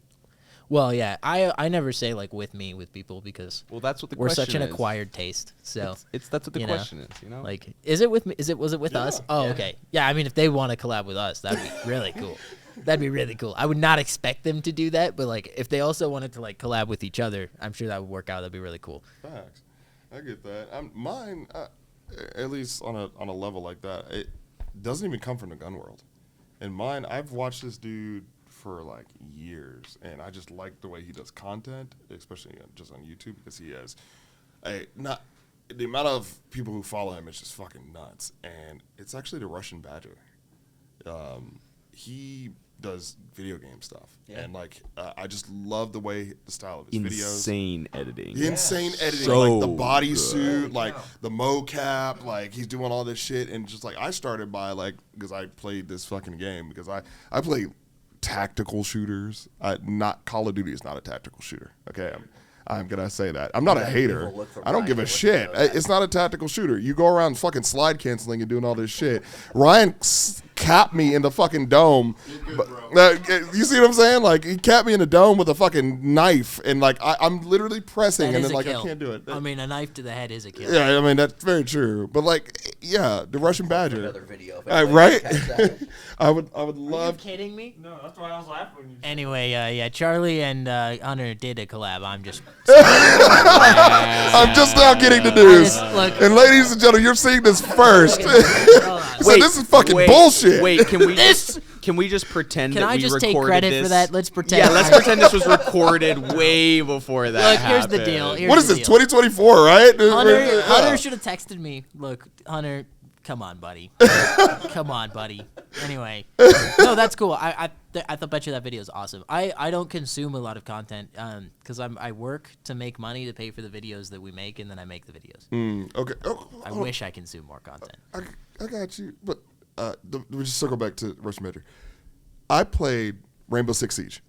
Well, yeah, I never say like with people because Well, that's what the we're question such an is. acquired taste. So That's what the you know, question is. like, is it with me? Was it with us? Oh, okay. Yeah, I mean, if they want to collab with us, that'd be really cool. That'd be really cool. I would not expect them to do that, but like, if they also wanted to like collab with each other, I'm sure that would work out. That'd be really cool. Facts. I get that. Mine, at least on a level like that, it doesn't even come from the gun world. And mine, I've watched this dude for like years, and I just like the way he does content, especially just on YouTube, because he has the amount of people who follow him is just fucking nuts. And it's actually the Russian Badger. He does video game stuff, and like I just love the way the style of his videos. Insane editing. Insane editing, So like the bodysuit, good. like the mocap, like he's doing all this shit, and just like I started by like because I played this fucking game because I play tactical shooters. Not Call of Duty is not a tactical shooter. Okay, I'm gonna say that. I'm not a hater. Evil look from I don't Ryan give a when you shit. know that. It's not a tactical shooter. You go around fucking slide canceling and doing all this shit. Ryan capped me in the fucking dome. You see what I'm saying? Like he capped me in the dome with a fucking knife, and like I'm literally pressing, That and is then a like kill. I can't do it. I mean, a knife to the head is a kill. Yeah, I mean that's very true. But like, yeah, the Russian Badger, Another video. if right? anybody catch that. I would Are you love. kidding me? No, that's why I was laughing when you said Anyway, yeah, Charlie and Hunter did a collab. I'm just I'm just now getting the news. look- And ladies and gentlemen, you're seeing this first. Hold on. So this is fucking bullshit. Wait, can we just pretend Can that I we just recorded take credit this? for that? Let's pretend. Yeah, let's pretend this was recorded way before that Look, here's the happened. deal. Here's What is the this? deal. 2024, right? Hunter should have texted me. Look, Hunter, come on, buddy. Come on, buddy. Anyway, no, that's cool. I bet you that video is awesome. I don't consume a lot of content because I work to make money to pay for the videos that we make, and then I make the videos. Okay. Oh, I wish I consumed more content. I got you. But we just circle back to Russian Badger. I played Rainbow Six Siege,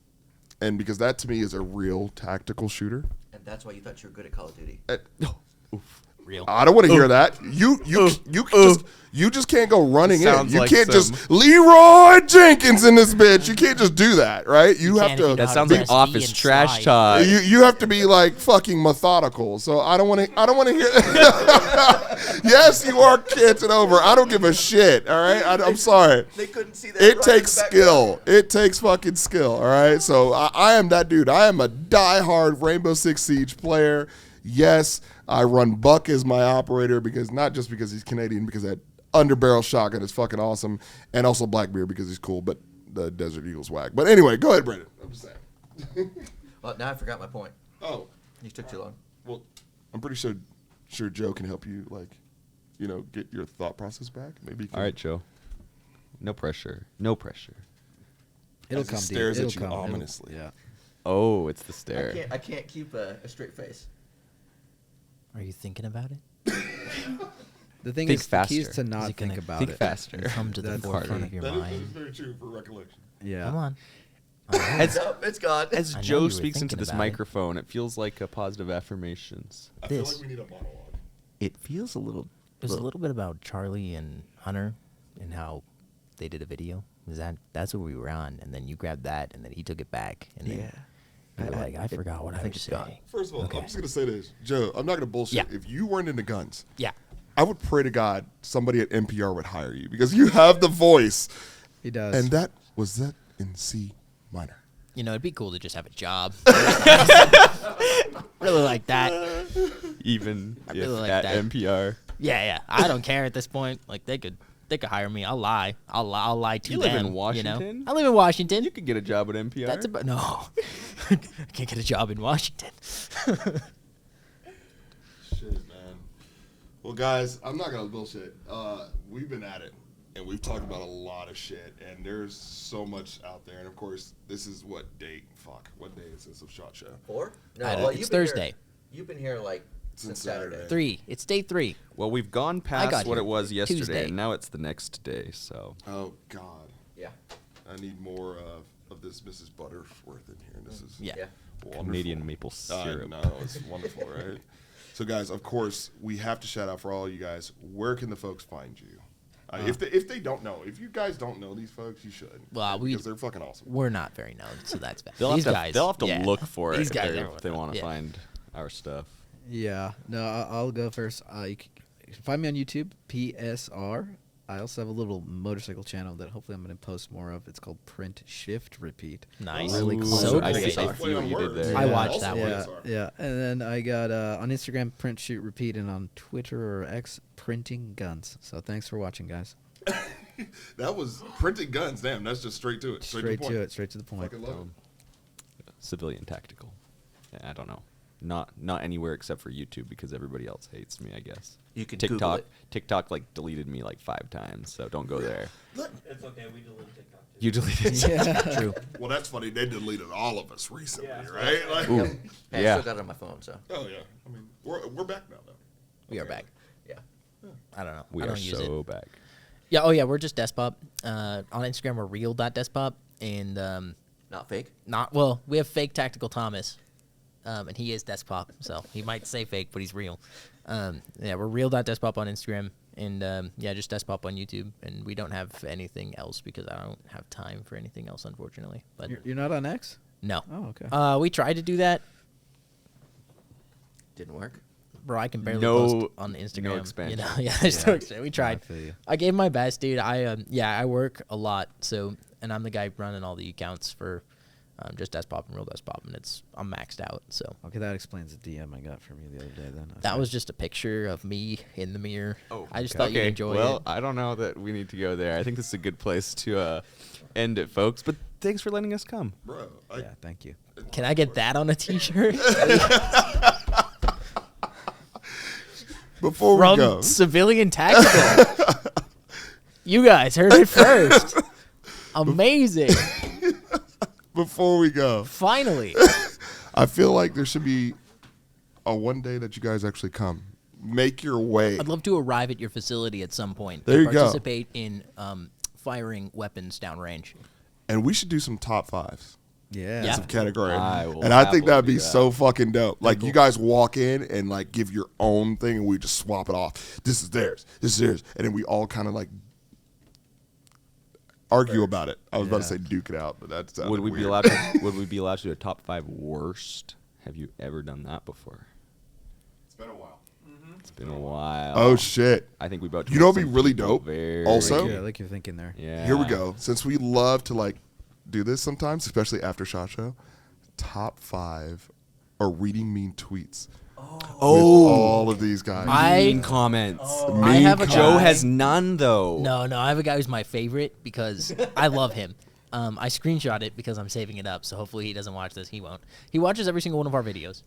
and because that to me is a real tactical shooter. And that's why you thought you were good at Call of Duty. Real. I don't want to hear that. You just can't go running in. Sounds You like can't some- just Leroy Jenkins in this bitch. You can't just do that, right? You have can't if to. you That How sounds to like press B office and trash slide. talk. You have to be like fucking methodical. So I don't want to hear. Yes, you are canting over. I don't give a shit. All right, I'm sorry. They couldn't see that. It right takes in the background. skill. It takes fucking skill. All right. So I am that dude. I am a diehard Rainbow Six Siege player. Yes, I run Buck as my operator because not just because he's Canadian, because that underbarrel shotgun is fucking awesome, and also Blackbeard because he's cool. But the Desert Eagle's whack. But anyway, go ahead, Brendan. I'm just saying. Well, now I forgot my point. Oh, You took too long. well, I'm pretty sure Joe can help you, like, get your thought process back. Maybe. You can, All right, Joe. No pressure. No pressure. It'll As he come. Dean. stares at It'll you come. It'll- ominously. Yeah. Oh, it's the stare. I can't keep a straight face. Are you thinking about it? The thing Think is, the key is faster. to not Is it think gonna about Think it. faster. Come to the That's forefront harder. of your That is mind. very true for recollection. Yeah. Come on. As, Nope, it's gone. as I know Joe you were speaks into thinking this about it. microphone, it feels like a positive affirmations. I feel This. like we need a monologue. It feels a little. It was a little bit about Charlie and Hunter and how they did a video. That's what we were on, and then you grabbed that, and then he took it back, and then you were like, I forgot what I think was it's gone. saying. First of all, Okay. I'm just gonna say this, Joe. I'm not gonna bullshit. Yeah. If you weren't into guns, Yeah. I would pray to God somebody at NPR would hire you because you have the voice. He does. And that was that in C minor. You know, it'd be cool to just have a job. Really like that. Even I if really like at that. NPR. Yeah. I don't care at this point. Like they could hire me. I'll lie. I'll lie to You them. live in You know? Washington? I live in Washington. You could get a job at NPR. That's about no. I can't get a job in Washington. Shit, man. Well, guys, I'm not gonna bullshit. We've been at it, and we've talked about a lot of shit, and there's so much out there. And of course, this is what date? Fuck, what day is this of SHOT Show? 4? No, I don't- well, it's you've been here- Thursday. You've been here like since Saturday. 3. It's day 3. Well, we've gone got past what here it was yesterday, Tuesday. and now it's the next day. So Oh God, Yeah. I need more of this Mrs. Butterworth in here. This is Yeah. Yeah. wonderful. Canadian maple syrup. No, it's wonderful, right? So, guys, of course, we have to shout out for all you guys. Where can the folks find you? If they don't know, if you guys don't know these folks, you should. Well, because they're fucking awesome. We're not very known, so that's bad. They'll These have to, guys, they'll have to yeah. look for it These if, guys, they're- everyone if they knows. want to Yeah. find our stuff. Yeah. No, I'll go first. You can find me on YouTube, PSR. I also have a little motorcycle channel that hopefully I'm going to post more of. It's called Print Shift Repeat. Nice. Really cool. So I great. see what you did there. I watched Also that Yeah, PSR. yeah. And then I got on Instagram, Print Shoot Repeat, and on Twitter or X, Printing Guns. So thanks for watching, guys. That was printing guns. Damn, that's just straight to it. Straight the point. to it, straight to the point. Fucking love it. Civilian tactical. Yeah, I don't know. Not anywhere except for YouTube because everybody else hates me, I guess. You can Google it. TikTok like deleted me like 5 times, so don't go there. It's okay. We deleted TikTok too. You deleted Yeah. True. Well, that's funny. They deleted all of us recently, right? Like, Ooh. Hey, I Yeah. still got it on my phone, so. oh yeah. I mean, we're back now, though. We are back. Yeah. I don't know. We I are don't use so it. back. Yeah. Oh yeah. We're just Despop. On Instagram, we're real.despop, and Not fake. we have fake Tactical Thomas, and he is Despop, so he might say fake, but he's real. Yeah, we're real.despop on Instagram, and just Despop on YouTube, and we don't have anything else because I don't have time for anything else, unfortunately. But You're not on X? no. Oh, okay. We tried to do that, Didn't work. bro. I can barely No- post on no Instagram. expansion. You know, yeah, there's no expansion. We tried. I feel you. I gave my best, dude. I work a lot, so and I'm the guy running all the accounts for just Despop and Real Despop, and I'm maxed out. So Okay, that explains the DM I got from you the other day then. that Okay. was just a picture of me in the mirror. Oh, I just thought you'd enjoy well, it. I don't know that we need to go there. I think this is a good place to end it, folks. But thanks for letting us come. Bro, Yeah, thank you. Can I get that on a T-shirt before we from go, Civilian Tactical? You guys heard it first. Amazing! before we go, Finally, I feel like there should be a one day that you guys actually come, make your way. I'd love to arrive at your facility at some point. There to you go. participate in firing weapons downrange. And we should do some top 5s. Yeah. Yeah. Of category. I will And I think happily that'd be do that. so fucking dope. Like you guys walk in and like give your own thing and we just swap it off. This is theirs. This is theirs. And then we all kind of like argue about it. I was about to Yeah. say duke it out, but that's Would we be allowed to? Would we be allowed to do a top 5 worst? Have you ever done that before? It's been a while. It's been a while. Oh shit. I think we about. to You know make what'd be some really people dope? very- Also- Yeah, I like your thinking there. Yeah. Here we go. Since we love to like do this sometimes, especially after SHOT Show, top 5 are reading mean tweets. With all of these guys. Mean comments. I have a Joe guy- has none though. No, I have a guy who's my favorite because I love him. I screenshot it because I'm saving it up, so hopefully he doesn't watch this. He won't. He watches every single one of our videos.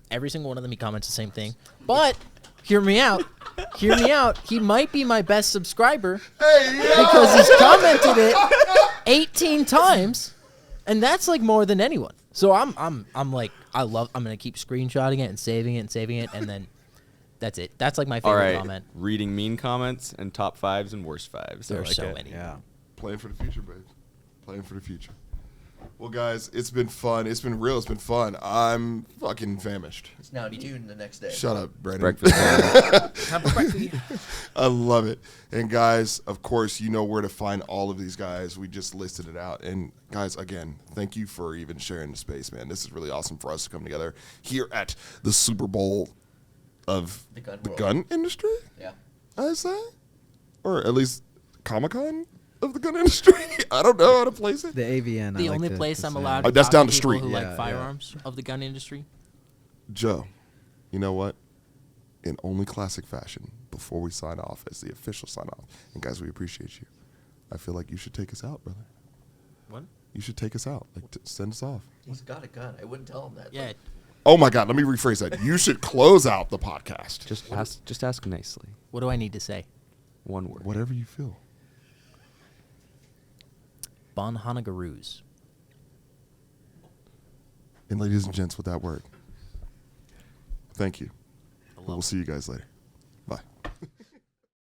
Every single one of them, he comments the same thing. But Hear me out. Hear me out. He might be my best subscriber Hey, yo! because he's commented it 18 times, and that's like more than anyone. So I'm like I'm gonna keep screenshotting it and saving it, and then that's it. That's like my All favorite right, comment. reading mean comments and top fives and worst fives. I There are like so it. many. Yeah. Playing for the future, babe. Playing for the future. Well, guys, it's been fun. It's been real. It's been fun. I'm fucking famished. It's now June the next day. Shut up, Brandon. Breakfast time. I love it. And guys, of course, you know where to find all of these guys. We just listed it out. And guys, again, thank you for even sharing the space, man. This is really awesome for us to come together here at the Super Bowl of The gun the world. gun industry, Yeah. I say, or at least Comic-Con of the gun industry. I don't know how to place it. The AVN. The I like only to place I'm say. allowed to That's talk down to the people street. who Yeah, like yeah. firearms of the gun industry. Joe, you know what? In only classic fashion, before we sign off as the official sign off, and guys, we appreciate you. I feel like you should take us out, brother. What? You should take us out. Like, send us off. He's got a gun. I wouldn't tell him that. Yeah. Oh my God, let me rephrase that. You should close out the podcast. Just ask nicely. What do I need to say? One word. Whatever you feel. Bon Hanagaroos. And ladies and gents, with that word, thank you. Hello. We'll see you guys later.